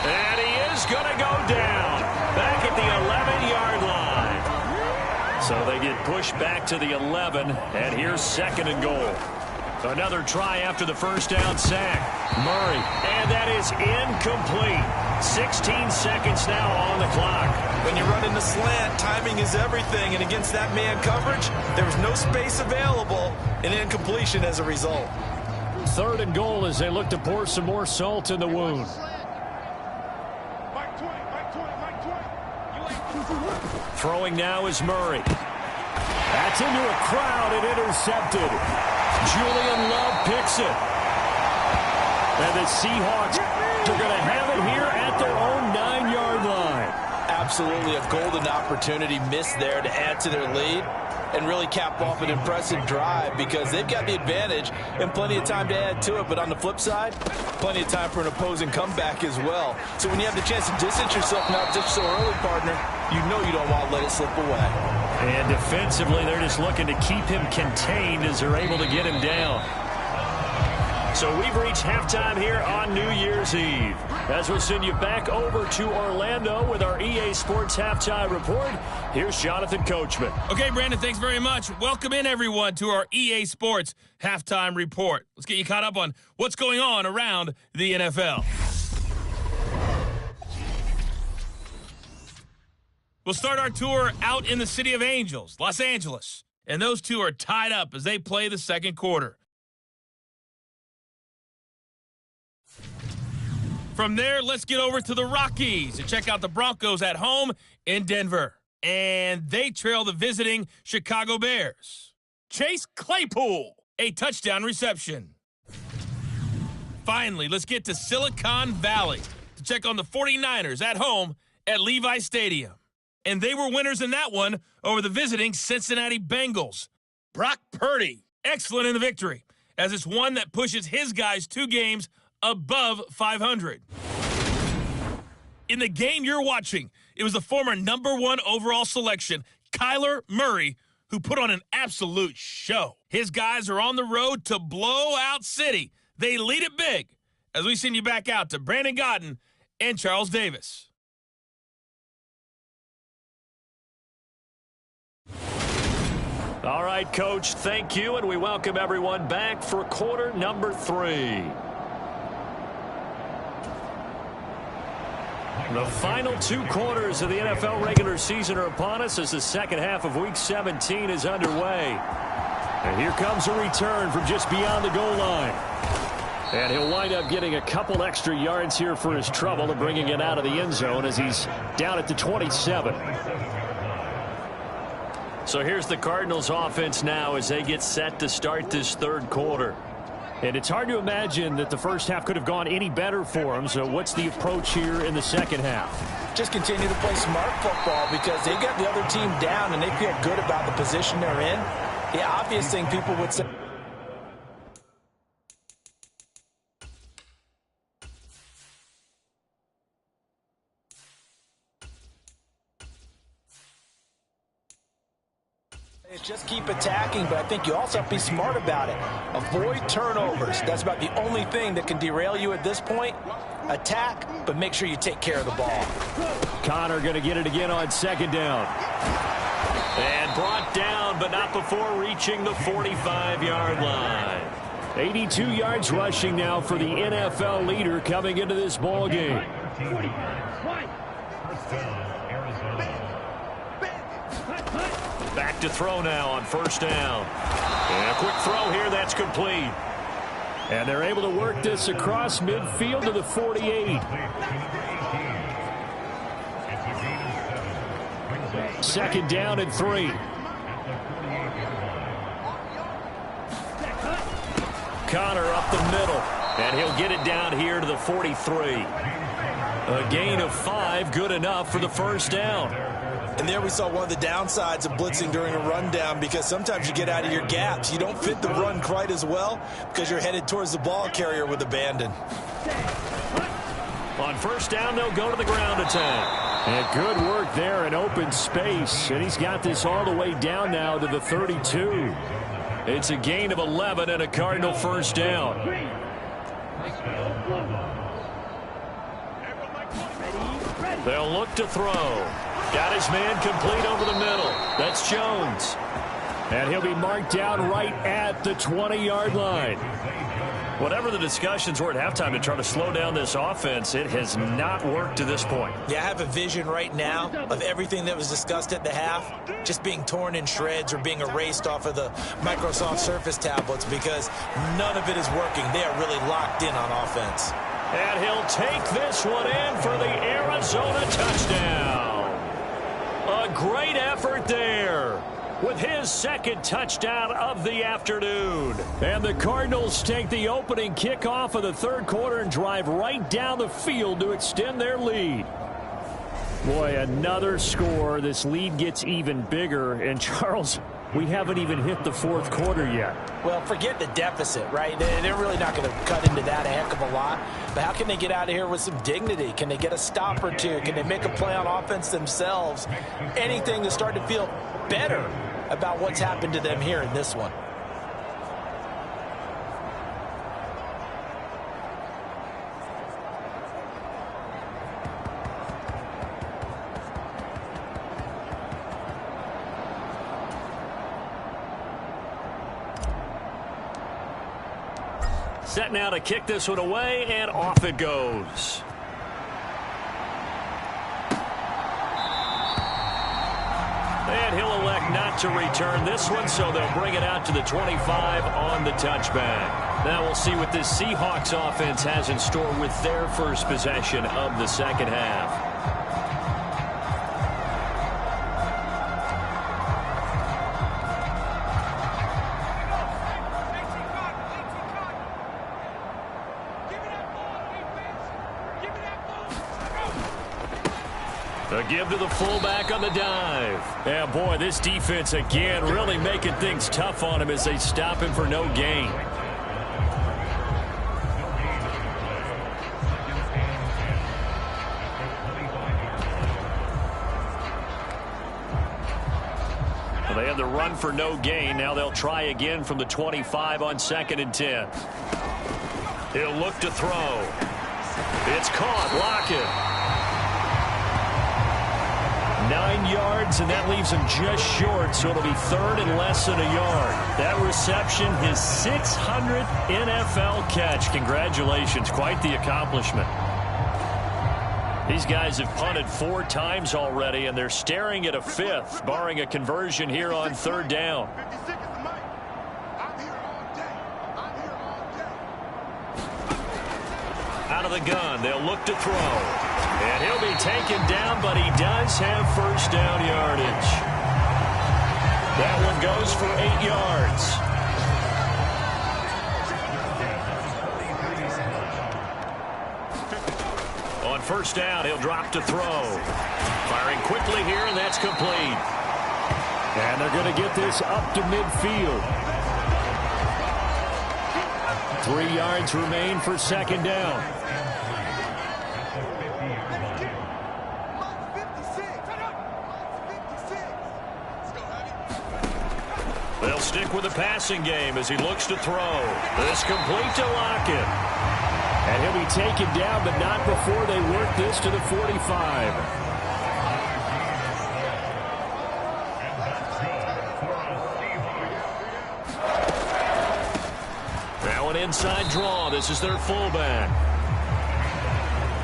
And he is going to go down. Back at the 11-yard line. So they get pushed back to the 11, and here's 2nd and goal. Another try after the first down sack. Murray, and that is incomplete. 16 seconds now on the clock. When you run in the slant, timing is everything, and against that man coverage, there was no space available, and incompletion as a result. 3rd and goal as they look to pour some more salt in the wound. Throwing now is Murray. That's into a crowd and intercepted. Julian Love picks it. And the Seahawks are going to have it here at their own 9-yard line. Absolutely a golden opportunity missed there to add to their lead and really cap off an impressive drive because they've got the advantage and plenty of time to add to it. But on the flip side, plenty of time for an opposing comeback as well. So when you have the chance to distance yourself not just so early, partner, you know you don't want to let it slip away. And defensively, they're just looking to keep him contained as they're able to get him down. So we've reached halftime here on New Year's Eve. As we'll send you back over to Orlando with our EA Sports Halftime Report, here's Jonathan Coachman. Okay, Brandon, thanks very much. Welcome in, everyone, to our EA Sports Halftime Report. Let's get you caught up on what's going on around the NFL. We'll start our tour out in the City of Angels, Los Angeles. And those two are tied up as they play the second quarter. From there, let's get over to the Rockies and check out the Broncos at home in Denver. And they trail the visiting Chicago Bears. Chase Claypool, a touchdown reception. Finally, let's get to Silicon Valley to check on the 49ers at home at Levi Stadium. And they were winners in that one over the visiting Cincinnati Bengals. Brock Purdy, excellent in the victory, as it's one that pushes his guys 2 games above 500. In the game you're watching, it was the former #1 overall selection, Kyler Murray, who put on an absolute show. His guys are on the road to Blowout City. They lead it big as we send you back out to Brandon Godden and Charles Davis. All right, Coach, thank you, and we welcome everyone back for quarter number 3. The final 2 quarters of the NFL regular season are upon us as the second half of Week 17 is underway. And here comes a return from just beyond the goal line. And he'll wind up getting a couple extra yards here for his trouble and bringing it out of the end zone as he's down at the 27. So here's the Cardinals offense now as they get set to start this third quarter. And it's hard to imagine that the first half could have gone any better for them. So what's the approach here in the second half? Just continue to play smart football because they got the other team down and they feel good about the position they're in. The obvious thing people would say. Just keep attacking, but I think you also have to be smart about it. Avoid turnovers. That's about the only thing that can derail you at this point. Attack, but make sure you take care of the ball. Connor going to get it again on second down. And brought down, but not before reaching the 45-yard line. 82 yards rushing now for the NFL leader coming into this ball game. Back to throw now on first down. And a quick throw here, that's complete. And they're able to work this across midfield to the 48. Second down and 3. Connor up the middle. And he'll get it down here to the 43. A gain of 5, good enough for the first down. And there we saw one of the downsides of blitzing during a rundown because sometimes you get out of your gaps. You don't fit the run quite as well because you're headed towards the ball carrier with abandon. On first down, they'll go to the ground attack. And good work there in open space. And he's got this all the way down now to the 32. It's a gain of 11 and a Cardinal first down. They'll look to throw. Got his man complete over the middle. That's Jones. And he'll be marked down right at the 20-yard line. Whatever the discussions were at halftime to try to slow down this offense, it has not worked to this point. Yeah, I have a vision right now of everything that was discussed at the half just being torn in shreds or being erased off of the Microsoft Surface tablets because none of it is working. They are really locked in on offense. And he'll take this one in for the Arizona touchdown. A great effort there with his second touchdown of the afternoon. And the Cardinals take the opening kickoff of the third quarter and drive right down the field to extend their lead. Boy, another score. This lead gets even bigger. And, Charles, we haven't even hit the fourth quarter yet. Well, forget the deficit, right? They're really not going to cut into that a heck of a lot. But how can they get out of here with some dignity? Can they get a stop or two? Can they make a play on offense themselves? Anything to start to feel better about what's happened to them here in this one. Set now to kick this one away, and off it goes. And he'll elect not to return this one, so they'll bring it out to the 25 on the touchback. Now we'll see what this Seahawks offense has in store with their first possession of the second half. A give to the fullback on the dive. Yeah, boy, this defense again really making things tough on him as they stop him for no gain. Well, they had the run for no gain. Now they'll try again from the 25 on 2nd and 10. He'll look to throw. It's caught. Lockett. 9 yards, and that leaves him just short, so it'll be third and less than a yard. That reception, his 600th NFL catch. Congratulations. Quite the accomplishment. These guys have punted 4 times already, and they're staring at a 5th, barring a conversion here on 3rd down. Out of the gun, they'll look to throw. And he'll be taken down, but he does have first down yardage. That one goes for 8 yards. On first down, he'll drop to throw. Firing quickly here, and that's complete. And they're going to get this up to midfield. 3 yards remain for 2nd down. They'll stick with the passing game as he looks to throw. This complete to Lockett. And he'll be taken down, but not before they work this to the 45. Now an inside draw. This is their fullback.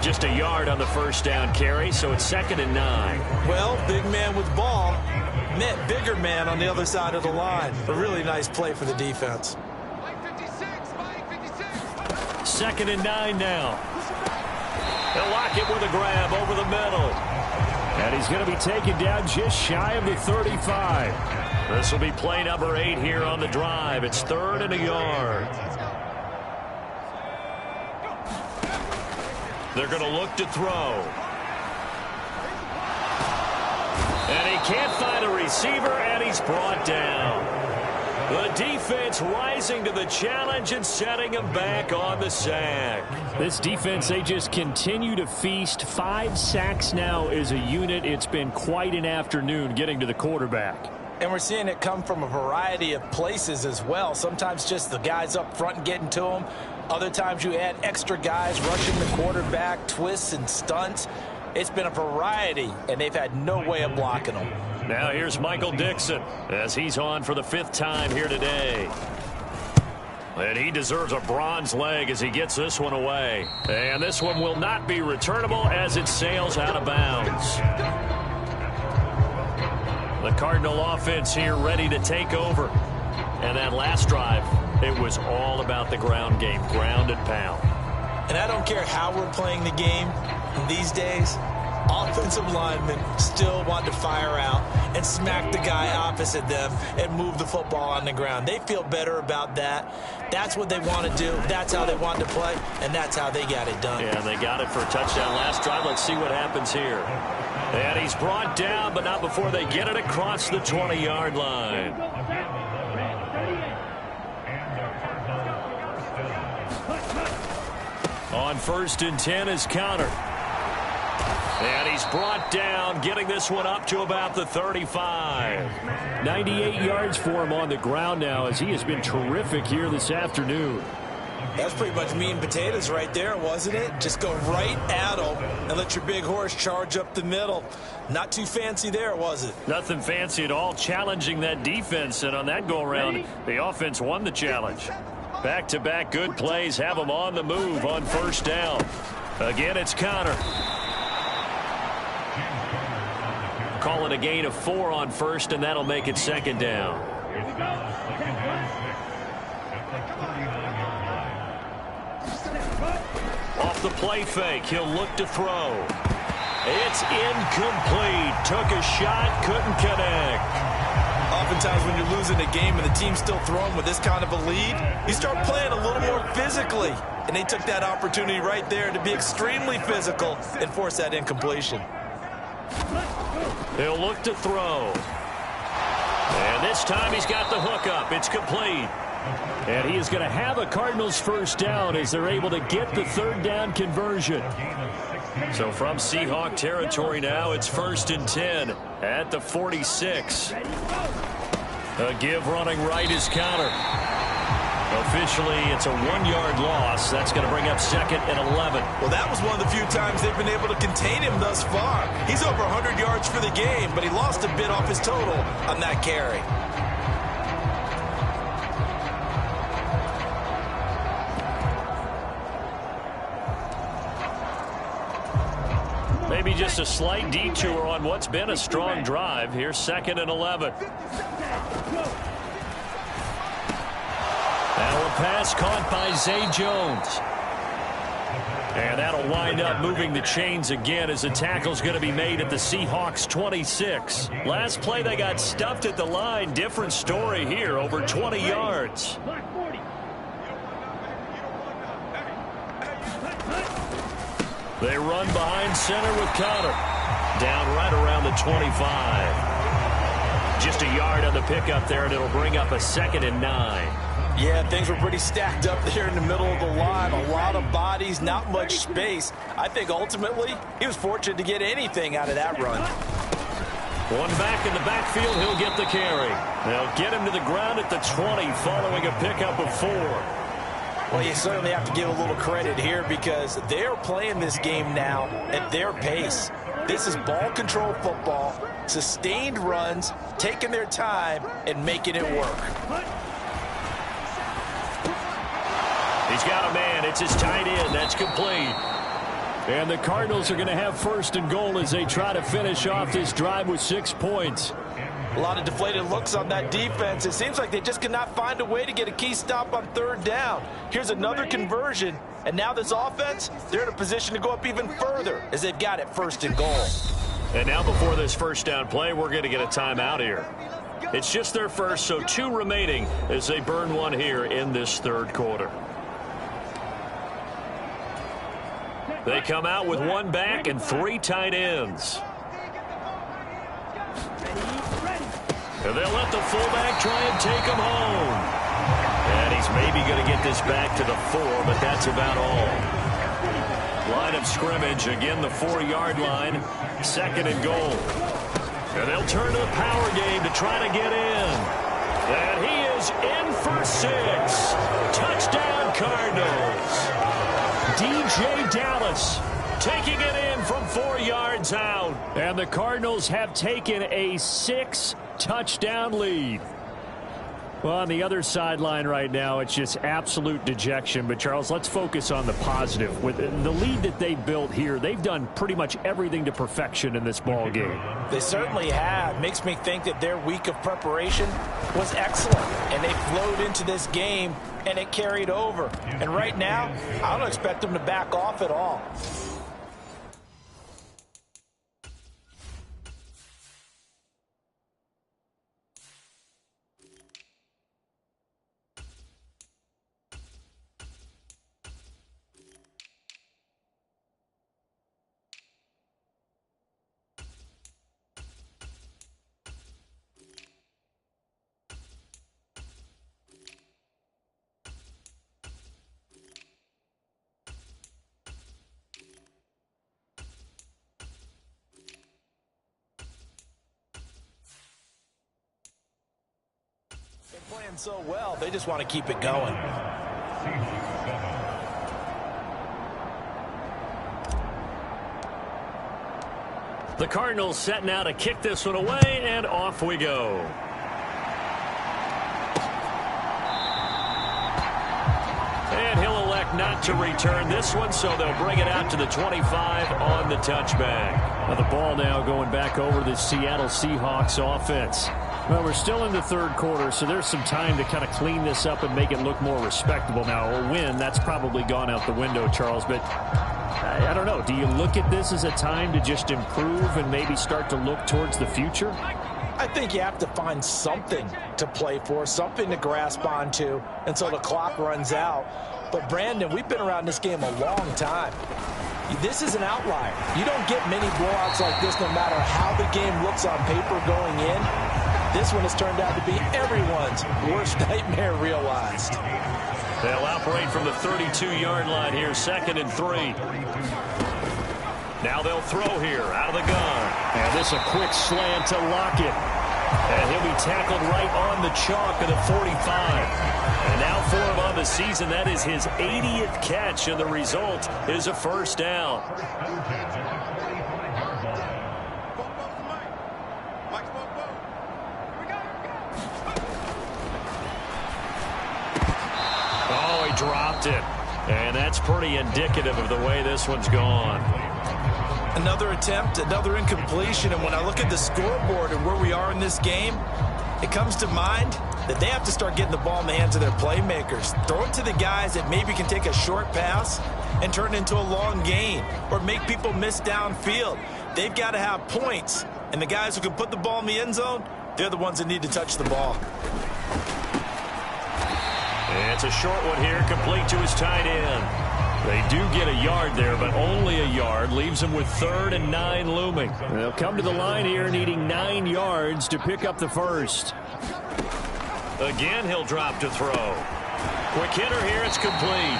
Just a yard on the first down carry, so it's 2nd and 9. Well, big man with ball met bigger man on the other side of the line. A really nice play for the defense. 2nd and 9 now. They'll lock it with a grab over the middle. And he's going to be taken down just shy of the 35. This will be play number 8 here on the drive. It's 3rd and a yard. They're going to look to throw. And he can't find a receiver, and he's brought down. The defense rising to the challenge and setting him back on the sack. This defense, they just continue to feast. 5 sacks now as a unit. It's been quite an afternoon getting to the quarterback. And we're seeing it come from a variety of places as well. Sometimes just the guys up front and getting to them. Other times you add extra guys rushing the quarterback, twists and stunts. It's been a variety, and they've had no way of blocking them. Now here's Michael Dixon as he's on for the 5th time here today. And he deserves a bronze leg as he gets this one away. And this one will not be returnable as it sails out of bounds. The Cardinal offense here ready to take over. And that last drive, it was all about the ground game, ground and pound. And I don't care how we're playing the game these days, offensive linemen still want to fire out and smack the guy opposite them and move the football on the ground. They feel better about that. That's what they want to do. That's how they want to play, and that's how they got it done. Yeah, they got it for a touchdown last drive. Let's see what happens here. And he's brought down, but not before they get it across the 20-yard line. On 1st and 10 is counter. And he's brought down, getting this one up to about the 35. 98 yards for him on the ground now, as he has been terrific here this afternoon. That's pretty much meat and potatoes right there, wasn't it? Just go right at them and let your big horse charge up the middle. Not too fancy there, was it? Nothing fancy at all, challenging that defense. And on that go-around, the offense won the challenge. Back-to-back good plays have them on the move on 1st down. Again, it's counter. Call it a gain of 4 on 1st, and that'll make it 2nd down. Off the play fake, he'll look to throw. It's incomplete. Took a shot, couldn't connect. Oftentimes when you're losing a game and the team's still throwing with this kind of a lead, you start playing a little more physically. And they took that opportunity right there to be extremely physical and force that incompletion. He'll look to throw. And this time he's got the hook up. It's complete. And he is going to have a Cardinals 1st down as they're able to get the 3rd down conversion. So from Seahawk territory now, it's 1st and 10 at the 46. A give running right is counter. Officially, it's a 1-yard loss. That's going to bring up 2nd and 11. Well, that was one of the few times they've been able to contain him thus far. He's over 100 yards for the game, but he lost a bit off his total on that carry. Maybe just a slight detour on what's been a strong drive. Here's 2nd and 11. That'll pass caught by Zay Jones. And that'll wind up moving the chains again as the tackle's going to be made at the Seahawks 26. Last play they got stuffed at the line. Different story here, over 20 yards. They run behind center with Cotter. Down right around the 25. Just a yard on the pickup there, and it'll bring up a 2nd and 9. Yeah, things were pretty stacked up there in the middle of the line. A lot of bodies, not much space. I think ultimately he was fortunate to get anything out of that run. One back in the backfield, he'll get the carry. They'll get him to the ground at the 20 following a pickup of 4. Well, you certainly have to give a little credit here because they're playing this game now at their pace. This is ball control football, sustained runs, taking their time, and making it work. He's got a man. It's his tight end. That's complete. And the Cardinals are going to have 1st and goal as they try to finish off this drive with 6 points. A lot of deflated looks on that defense. It seems like they just cannot find a way to get a key stop on 3rd down. Here's another conversion, and now this offense, they're in a position to go up even further as they've got it 1st and goal. And now before this 1st down play, we're going to get a timeout here. It's just their first, so 2 remaining as they burn one here in this 3rd quarter. They come out with 1 back and 3 tight ends. And they'll let the fullback try and take him home. And he's maybe going to get this back to the 4, but that's about all. Line of scrimmage, again the 4-yard line, 2nd and goal. And they'll turn to the power game to try to get in. And he is in for 6. Touchdown Cardinals. DJ Dallas taking it in from 4 yards out. And the Cardinals have taken a 6-touchdown lead. Well, on the other sideline right now, it's just absolute dejection. But, Charles, let's focus on the positive. With the lead that they built here, they've done pretty much everything to perfection in this ball game. They certainly have. Makes me think that their week of preparation was excellent. And they flowed into this game, and it carried over. And right now, I don't expect them to back off at all. playing so well, they just want to keep it going. The Cardinals set now to kick this one away, and off we go. And he'll elect not to return this one, so they'll bring it out to the 25 on the touchback. Now the ball now going back over the Seattle Seahawks offense. Well, we're still in the third quarter, so there's some time to kind of clean this up and make it look more respectable. Now, a win, that's probably gone out the window, Charles, but I don't know. Do you look at this as a time to just improve and maybe start to look towards the future? I think you have to find something to play for, something to grasp onto until the clock runs out. But, Brandon, we've been around this game a long time. This is an outlier. You don't get many blowouts like this no matter how the game looks on paper going in. This one has turned out to be everyone's worst nightmare realized. They'll operate from the 32-yard line here, 2nd and 3. Now they'll throw here out of the gun. And this a quick slant to Lockett. And he'll be tackled right on the chalk of the 45. And now for him on the season, that is his 80th catch, and the result is a first down. Oh, he dropped it. And that's pretty indicative of the way this one's gone. Another attempt, another incompletion, and when I look at the scoreboard and where we are in this game, it comes to mind that they have to start getting the ball in the hands of their playmakers. Throw it to the guys that maybe can take a short pass and turn it into a long gain or make people miss downfield. They've got to have points, and the guys who can put the ball in the end zone, they're the ones that need to touch the ball. It's a short one here, complete to his tight end. They do get a yard there, but only a yard. Leaves them with 3rd and 9 looming. They'll come to the line here needing 9 yards to pick up the first. Again, he'll drop to throw. Quick hitter here, it's complete.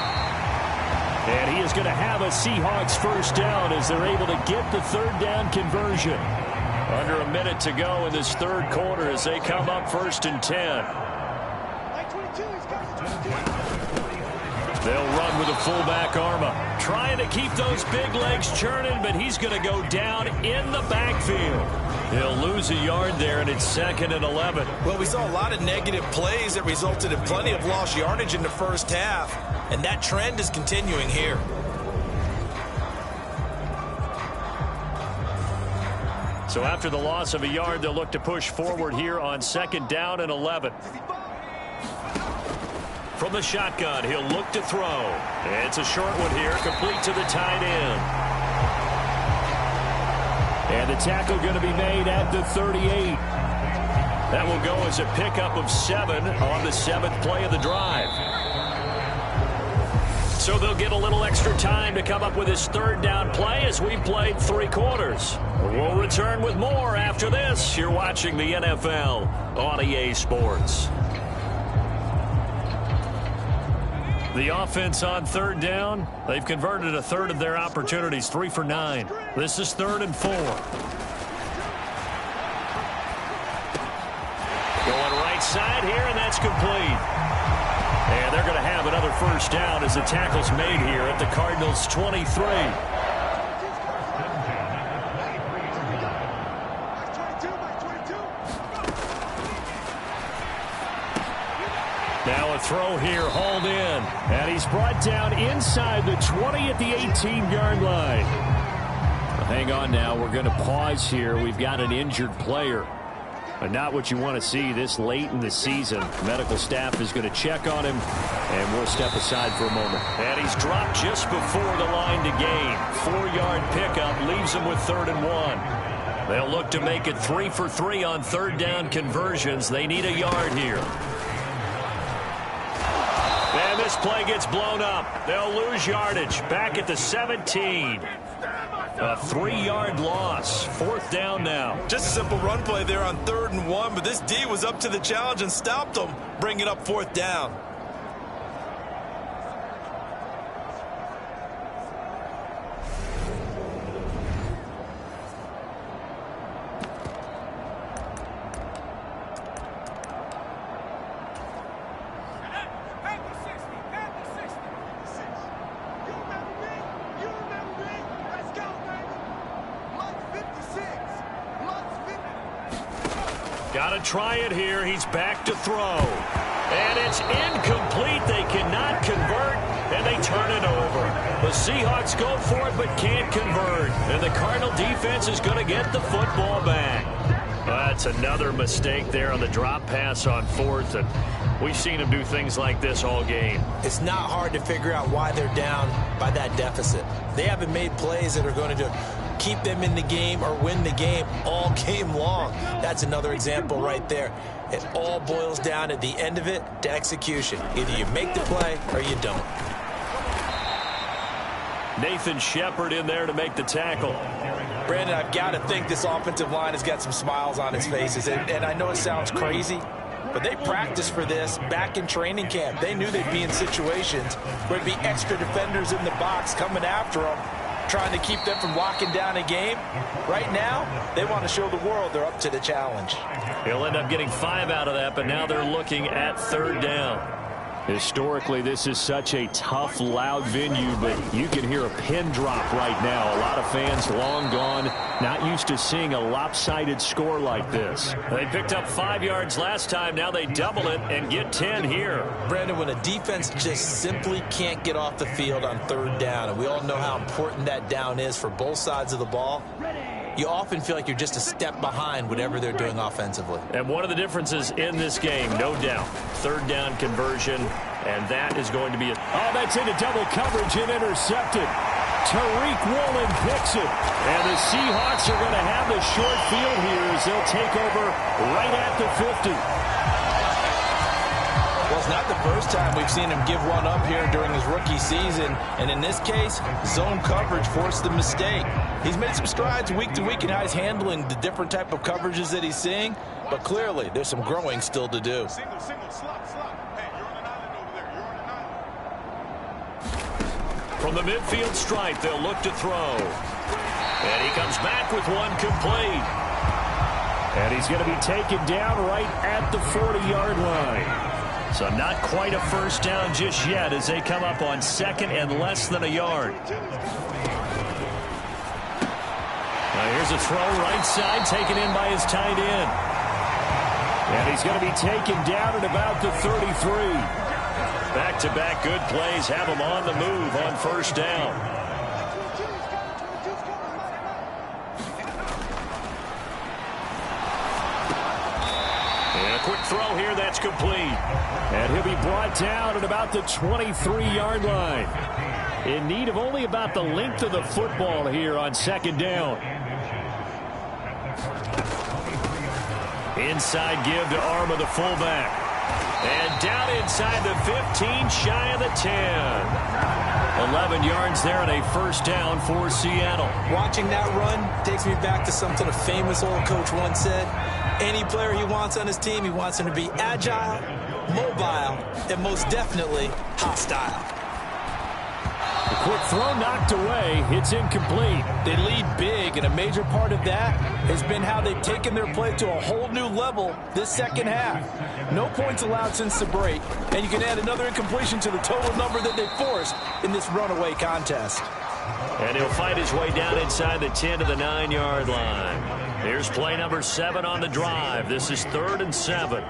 And he is going to have a Seahawks first down as they're able to get the 3rd down conversion. Under a minute to go in this third quarter as they come up 1st and 10. They'll run with a fullback Arma. Trying to keep those big legs churning, but he's going to go down in the backfield. He'll lose a yard there, and it's 2nd and 11. Well, we saw a lot of negative plays that resulted in plenty of lost yardage in the first half, and that trend is continuing here. So after the loss of a yard, they'll look to push forward here on 2nd down and 11. From the shotgun, he'll look to throw. It's a short one here, complete to the tight end. And the tackle going to be made at the 38. That will go as a pickup of 7 on the 7th play of the drive. So they'll get a little extra time to come up with his 3rd down play as we've played 3 quarters. We'll return with more after this. You're watching the NFL on EA Sports. The offense on 3rd down, they've converted a 1/3 of their opportunities, 3 for 9. This is 3rd and 4. Going right side here, and that's complete. And they're going to have another first down as the tackle's made here at the Cardinals' 23. Now a throw here, hauled in. And he's brought down inside the 20 at the 18-yard line. Well, hang on now. We're going to pause here. We've got an injured player. But not what you want to see this late in the season. Medical staff is going to check on him, and we'll step aside for a moment. And he's dropped just before the line to gain. 4-yard pickup leaves him with 3rd and 1. They'll look to make it 3 for 3 on 3rd down conversions. They need a yard here. And this play gets blown up. They'll lose yardage. Back at the 17. A 3-yard loss. 4th down now. Just a simple run play there on 3rd and 1, but this D was up to the challenge and stopped them, bringing up 4th down. Got to try it here. He's back to throw. And it's incomplete. They cannot convert, and they turn it over. The Seahawks go for it but can't convert. And the Cardinal defense is going to get the football back. That's another mistake there on the drop pass on fourth. And we've seen them do things like this all game. It's not hard to figure out why they're down by that deficit. They haven't made plays that are going to keep them in the game or win the game all game long. That's another example right there. It all boils down at the end of it to execution. Either you make the play or you don't. Nathan Shepard in there to make the tackle. Brandon, I've got to think this offensive line has got some smiles on its faces. And I know it sounds crazy, but they practiced for this back in training camp. They knew they'd be in situations where there'd be extra defenders in the box coming after them, trying to keep them from locking down a game. Right now, they want to show the world they're up to the challenge. He'll end up getting 5 out of that, but now they're looking at third down. Historically, this is such a tough, loud venue, but you can hear a pin drop right now. A lot of fans long gone, not used to seeing a lopsided score like this. They picked up 5 yards last time. Now they double it and get 10 here. Brandon, when a defense just simply can't get off the field on third down, and we all know how important that down is for both sides of the ball, you often feel like you're just a step behind whatever they're doing offensively. And one of the differences in this game, no doubt, third down conversion, and that is going to be oh, that's into double coverage and intercepted. Tariq Woolen picks it. And the Seahawks are going to have the short field here as they'll take over right at the 50. Well, it's not the first time we've seen him give one up here during his rookie season. And in this case, zone coverage forced the mistake. He's made some strides week to week in how he's handling the different type of coverages that he's seeing. But clearly, there's some growing still to do. Single, slot. Hey, you're on an island over there. You're on an island. From the midfield stripe, they'll look to throw. And he comes back with one complete. And he's going to be taken down right at the 40-yard line. So not quite a first down just yet as they come up on second and less than a yard. Now here's a throw right side taken in by his tight end. And he's going to be taken down at about the 33. Back-to-back good plays have him on the move on first down. Quick throw here, that's complete. And he'll be brought down at about the 23-yard line. In need of only about the length of the football here on second down. Inside give to Arma, the fullback. And down inside the 15, shy of the 10. 11 yards there and a first down for Seattle. Watching that run takes me back to something a famous old coach once said. Any player he wants on his team, he wants him to be agile, mobile, and most definitely hostile. The quick throw knocked away. It's incomplete. They lead big, and a major part of that has been how they've taken their play to a whole new level this second half. No points allowed since the break, and you can add another incompletion to the total number that they forced in this runaway contest. And he'll fight his way down inside the 10 to the 9-yard line. Here's play number 7 on the drive. This is 3rd and 7.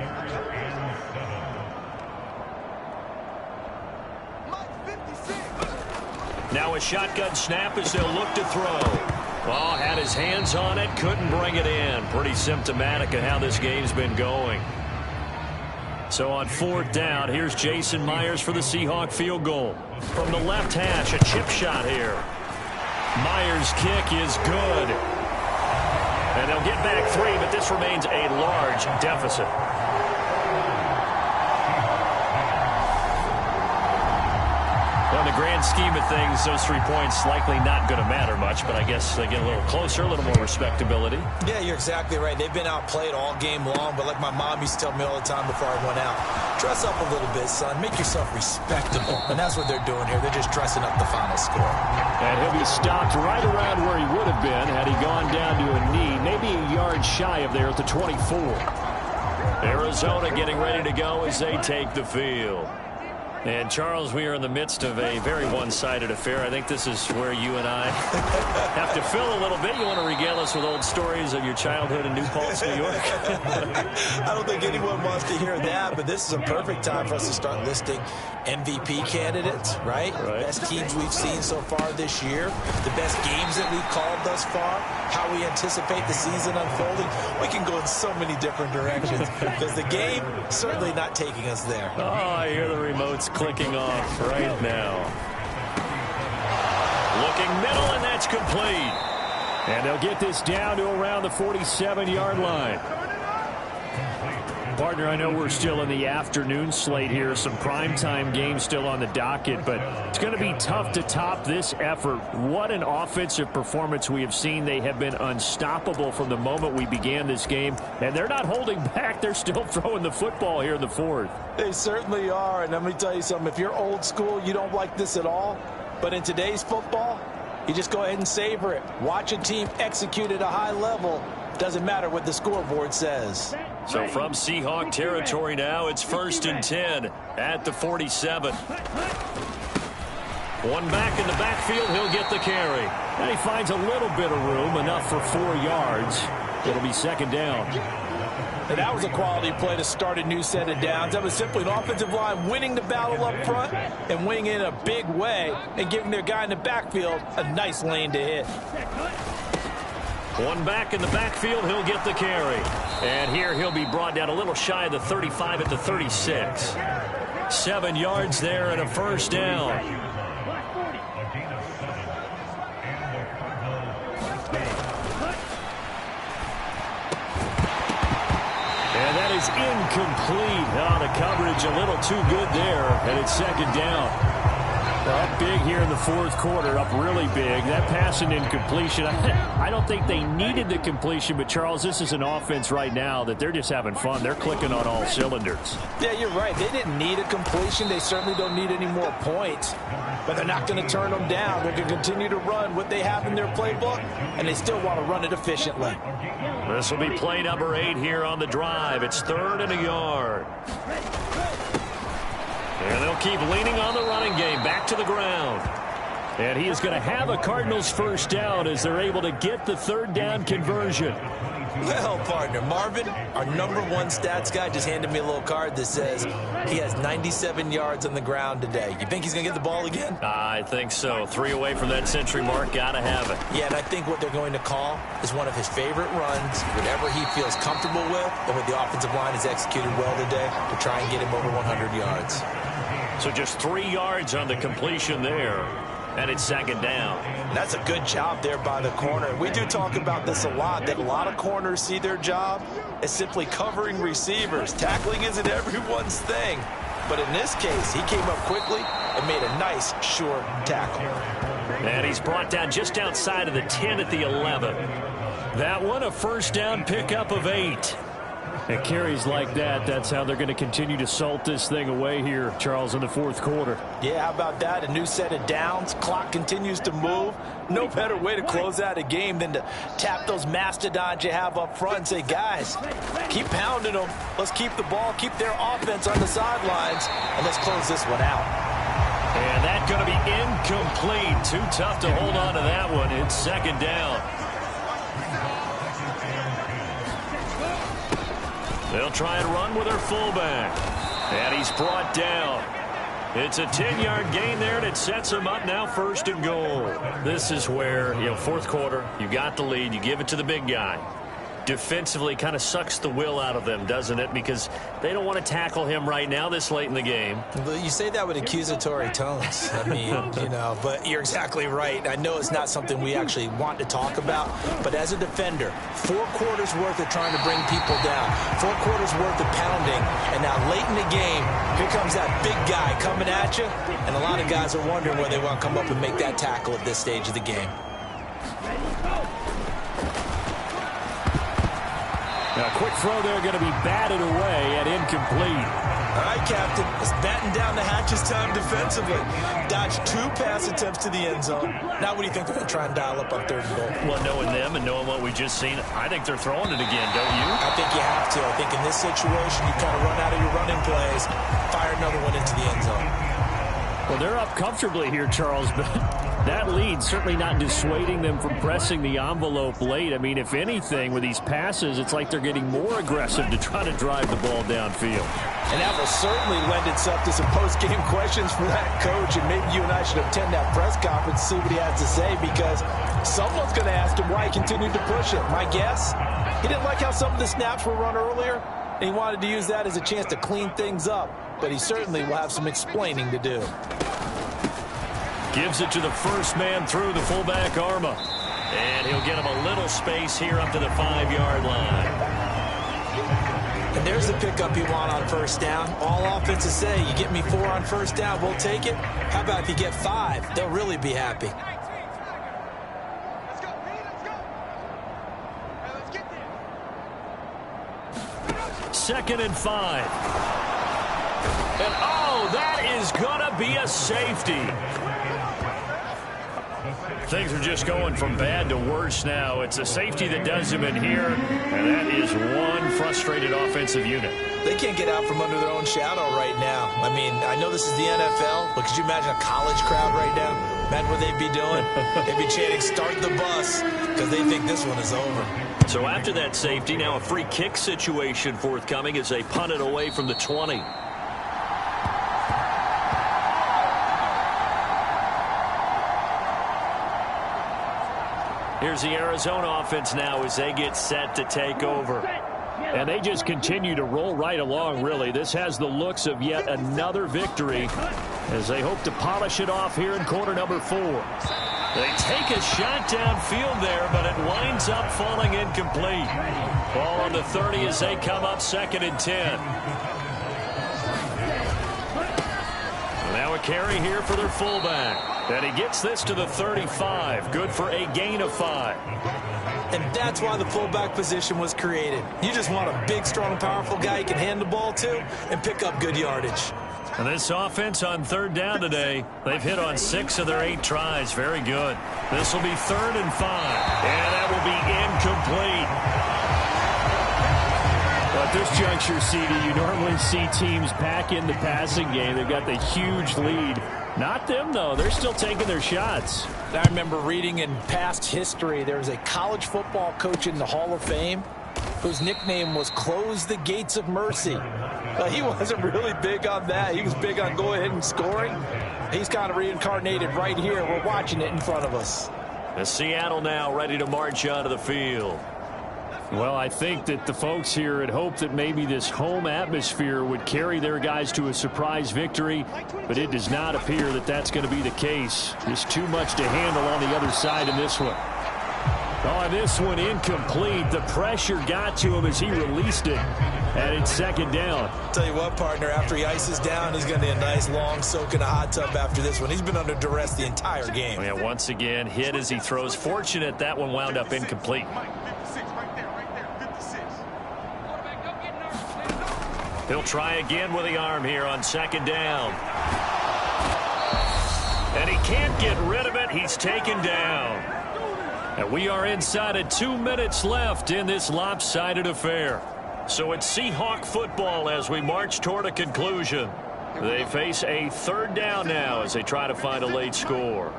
Now a shotgun snap as they'll look to throw. Oh, had his hands on it, couldn't bring it in. Pretty symptomatic of how this game's been going. So on 4th down, here's Jason Myers for the Seahawk field goal. From the left hash, a chip shot here. Myers' kick is good. And they'll get back 3, but this remains a large deficit. Well, in the grand scheme of things, those 3 points likely not going to matter much, but I guess they get a little closer, a little more respectability. Yeah, you're exactly right. They've been outplayed all game long, but like my mom used to tell me all the time before I went out, dress up a little bit, son. Make yourself respectable. And that's what they're doing here. They're just dressing up the final score. And he'll be stopped right around where he would have been had he gone down to a knee, maybe a yard shy of there at the 24. Arizona getting ready to go as they take the field. And, Charles, we are in the midst of a very one-sided affair. I think this is where you and I have to fill a little bit. You want to regale us with old stories of your childhood in New Paltz, New York? I don't think anyone wants to hear that, but this is a perfect time for us to start listing MVP candidates, right? Best teams we've seen so far this year, the best games that we've called thus far, how we anticipate the season unfolding. We can go in so many different directions because the game certainly not taking us there. Oh, I hear the remotes clicking off right now. Looking middle, and that's complete. And they'll get this down to around the 47-yard line. Partner, I know we're still in the afternoon slate here. Some primetime games still on the docket, but it's going to be tough to top this effort. What an offensive performance we have seen. They have been unstoppable from the moment we began this game, and they're not holding back. They're still throwing the football here in the fourth. They certainly are, and let me tell you something. If you're old school, you don't like this at all, but in today's football, you just go ahead and savor it. Watch a team execute at a high level. Doesn't matter what the scoreboard says. So from Seahawk territory now, it's 1st and 10 at the 47. One back in the backfield, he'll get the carry. And he finds a little bit of room, enough for 4 yards. It'll be 2nd down. And that was a quality play to start a new set of downs. That was simply an offensive line winning the battle up front and winning in a big way and giving their guy in the backfield a nice lane to hit. One back in the backfield, he'll get the carry. And here he'll be brought down a little shy of the 35 at the 36. 7 yards there and a 1st down. And that is incomplete. Oh, the coverage a little too good there, and it's 2nd down. Up big here in the 4th quarter, up really big. That pass and incompletion, I don't think they needed the completion, but, Charles, this is an offense right now that they're just having fun. They're clicking on all cylinders. Yeah, you're right. They didn't need a completion. They certainly don't need any more points, but they're not going to turn them down. They're going to continue to run what they have in their playbook, and they still want to run it efficiently. This will be play number 8 here on the drive. It's 3rd and a yard. And they'll keep leaning on the running game. Back to the ground. And he is going to have a Cardinals 1st down as they're able to get the 3rd down conversion. Well, partner, Marvin, our #1 stats guy, just handed me a little card that says he has 97 yards on the ground today. You think he's going to get the ball again? I think so. 3 away from that century mark. Got to have it. Yeah, and I think what they're going to call is one of his favorite runs, whatever he feels comfortable with, and what the offensive line has executed well today to try and get him over 100 yards. So just 3 yards on the completion there. And it's 2nd down. That's a good job there by the corner. We do talk about this a lot, that a lot of corners see their job as simply covering receivers. Tackling isn't everyone's thing. But in this case, he came up quickly and made a nice, sure tackle. And he's brought down just outside of the 10 at the 11. That one, a 1st down pickup of 8. And carries like that, that's how they're going to continue to salt this thing away here, Charles, in the 4th quarter. Yeah, how about that? A new set of downs. Clock continues to move. No better way to close out a game than to tap those mastodons you have up front and say, guys, keep pounding them. Let's keep the ball, keep their offense on the sidelines, and let's close this one out. And that's going to be incomplete. Too tough to hold on to that one. It's 2nd down. They'll try and run with their fullback. And he's brought down. It's a 10-yard gain there, and it sets him up now 1st and goal. This is where, 4th quarter, you got the lead, you give it to the big guy. Defensively kind of sucks the will out of them, doesn't it? Because they don't want to tackle him right now this late in the game. You say that with accusatory tones. I mean, but you're exactly right. I know it's not something we actually want to talk about, but as a defender, 4 quarters worth of trying to bring people down, 4 quarters worth of pounding, and now late in the game, here comes that big guy coming at you, and a lot of guys are wondering where they want to come up and make that tackle at this stage of the game. A quick throw there going to be batted away and incomplete. All right, Captain. It's batting down the hatches time defensively. Dodged 2 pass attempts to the end zone. Now what do you think they're going to try and dial up on 3rd and goal? Well, knowing them and knowing what we just seen, I think they're throwing it again, don't you? I think you have to. I think in this situation, you kind of run out of your running plays, fire another one into the end zone. Well, they're up comfortably here, Charles, but that lead certainly not dissuading them from pressing the envelope late. I mean, if anything, with these passes, it's like they're getting more aggressive to try to drive the ball downfield. And that will certainly lend itself to some post-game questions for that coach, and maybe you and I should attend that press conference and see what he has to say, because someone's going to ask him why he continued to push it. My guess, he didn't like how some of the snaps were run earlier, and he wanted to use that as a chance to clean things up. But he certainly will have some explaining to do. Gives it to the first man through, the fullback Arma. And he'll get him a little space here up to the 5-yard line. And there's the pickup you want on first down. All offenses say, you get me 4 on first down, we'll take it. How about if you get 5? They'll really be happy. Second and 5. And, oh, that is going to be a safety. Things are just going from bad to worse now. It's a safety that does him in here, and that is one frustrated offensive unit. They can't get out from under their own shadow right now. I mean, I know this is the NFL, but could you imagine a college crowd right now? Imagine what they'd be doing. They'd be chanting, "Start the bus," because they think this one is over. So after that safety, now a free kick situation forthcoming as they punt it away from the 20. Here's the Arizona offense now as they get set to take over. And they just continue to roll right along, really. This has the looks of yet another victory as they hope to polish it off here in quarter number 4. They take a shot downfield there, but it winds up falling incomplete. Ball on the 30 as they come up 2nd and 10. Now a carry here for their fullback. And he gets this to the 35. Good for a gain of 5. And that's why the fullback position was created. You just want a big, strong, powerful guy you can hand the ball to and pick up good yardage. And this offense on 3rd down today, they've hit on 6 of their 8 tries. Very good. This will be 3rd and 5. And that will be incomplete. At this juncture, CD, you normally see teams pack in the passing game. They've got the huge lead. Not them, though. They're still taking their shots. I remember reading in past history, there was a college football coach in the Hall of Fame whose nickname was Close the Gates of Mercy. He wasn't really big on that. He was big on go ahead and scoring. He's kind of reincarnated right here. We're watching it in front of us. As Seattle now ready to march onto the field. Well, I think that the folks here had hoped that maybe this home atmosphere would carry their guys to a surprise victory, but it does not appear that that's going to be the case. Just too much to handle on the other side in this one. Oh, this one incomplete. The pressure got to him as he released it, and it's 2nd down. Tell you what, partner, after he ices down, he's going to be a nice long soak in a hot tub after this one. He's been under duress the entire game. Yeah, once again, hit as he throws. Fortunate that one wound up incomplete. He'll try again with the arm here on 2nd down. And he can't get rid of it. He's taken down. And we are inside of 2 minutes left in this lopsided affair. So it's Seahawk football as we march toward a conclusion. They face a 3rd down now as they try to find a late score.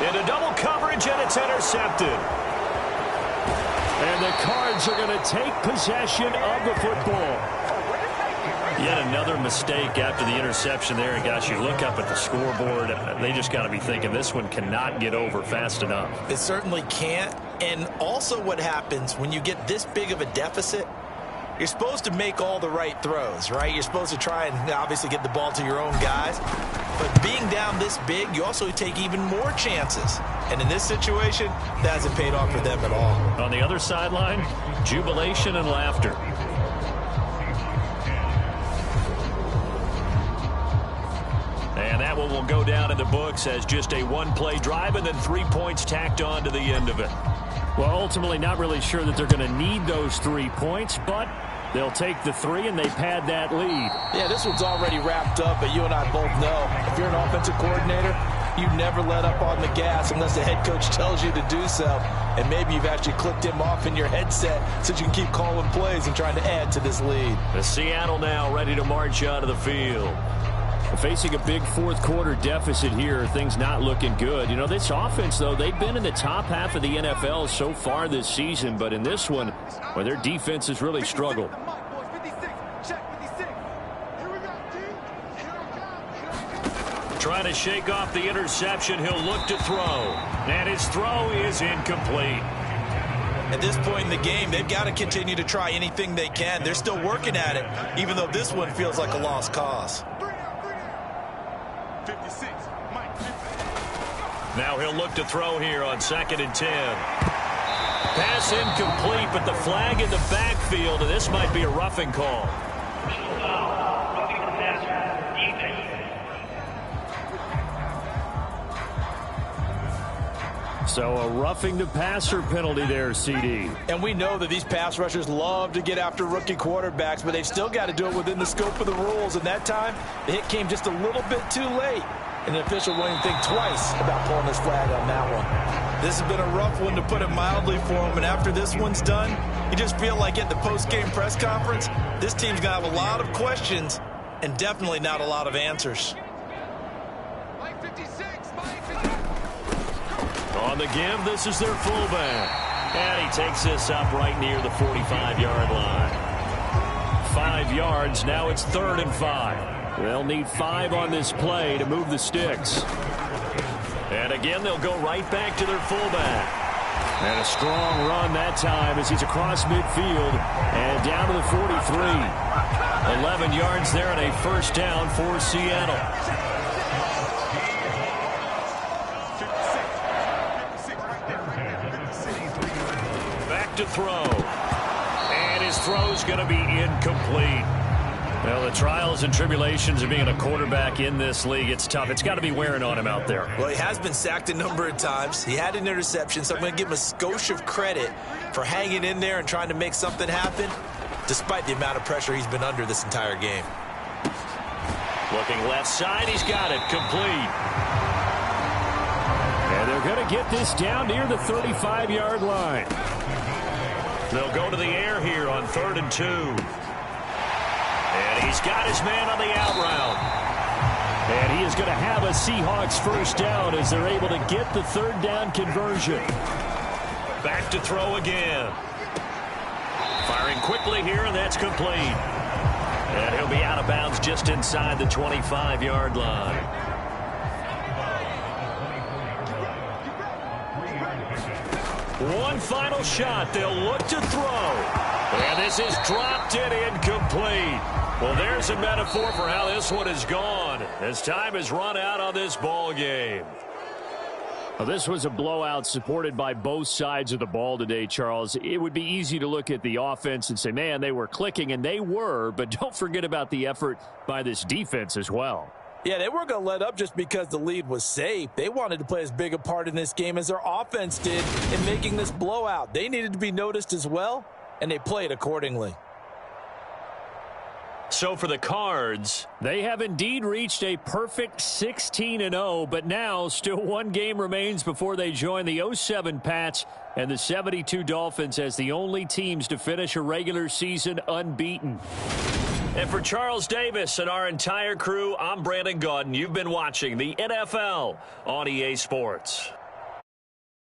Into double coverage, and it's intercepted. And the Cards are going to take possession of the football. Yet another mistake after the interception there. And gosh, you look up at the scoreboard, they just got to be thinking this one cannot get over fast enough. It certainly can't. And also what happens when you get this big of a deficit, you're supposed to make all the right throws, right? You're supposed to try and obviously get the ball to your own guys. But being down this big, you also take even more chances. And in this situation, that hasn't paid off for them at all. On the other sideline, jubilation and laughter. And that one will go down in the books as just a 1-play drive and then 3 points tacked on to the end of it. Well, ultimately not really sure that they're going to need those 3 points, but they'll take the 3 and they pad that lead. Yeah, this one's already wrapped up, but you and I both know if you're an offensive coordinator, You never let up on the gas unless the head coach tells you to do so. And maybe you've actually clicked him off in your headset so you can keep calling plays and trying to add to this lead. The Seattle now ready to march out of the field. Facing a big fourth quarter deficit here, things not looking good. You know, this offense, though, they've been in the top half of the NFL so far this season, but in this one, well, their defense has really struggled. Trying to shake off the interception. He'll look to throw. And his throw is incomplete. At this point in the game, they've got to continue to try anything they can. They're still working at it, even though this one feels like a lost cause. 56, Mike. Now he'll look to throw here on 2nd and 10. Pass incomplete, but the flag in the backfield, and this might be a roughing call. So a roughing the passer penalty there, CD. And we know that these pass rushers love to get after rookie quarterbacks, but they've still got to do it within the scope of the rules. And that time, the hit came just a little bit too late. And the official won't even think twice about pulling his flag on that one. This has been a rough one, to put it mildly, for him. And after this one's done, you just feel like at the post-game press conference, this team's going to have a lot of questions and definitely not a lot of answers. On the give, this is their fullback. And he takes this up right near the 45-yard line. 5 yards, now it's 3rd and 5. They'll need 5 on this play to move the sticks. And again, they'll go right back to their fullback. And a strong run that time as he's across midfield and down to the 43. 11 yards there and a first down for Seattle. To throw, and his throw's going to be incomplete. Well, the trials and tribulations of being a quarterback in this league, it's tough. It's got to be wearing on him out there. Well, he has been sacked a number of times. He had an interception, so I'm going to give him a skosh of credit for hanging in there and trying to make something happen, despite the amount of pressure he's been under this entire game. Looking left side, he's got it complete. And they're going to get this down near the 35-yard line. They'll go to the air here on 3rd and 2. And he's got his man on the out route. And he is going to have a Seahawks first down as they're able to get the 3rd down conversion. Back to throw again. Firing quickly here, and that's complete. And he'll be out of bounds just inside the 25-yard line. One final shot. They'll look to throw. And this is dropped and incomplete. Well, there's a metaphor for how this one is gone, as time has run out on this ball game. Well, this was a blowout supported by both sides of the ball today, Charles. It would be easy to look at the offense and say, man, they were clicking, and they were, but don't forget about the effort by this defense as well. Yeah, they weren't going to let up just because the lead was safe. They wanted to play as big a part in this game as their offense did in making this blowout. They needed to be noticed as well, and they played accordingly. So for the Cards, they have indeed reached a perfect 16-0, but now still one game remains before they join the 07 Pats and the 72 Dolphins as the only teams to finish a regular season unbeaten. And for Charles Davis and our entire crew, I'm Brandon Gaudin. You've been watching the NFL on EA Sports.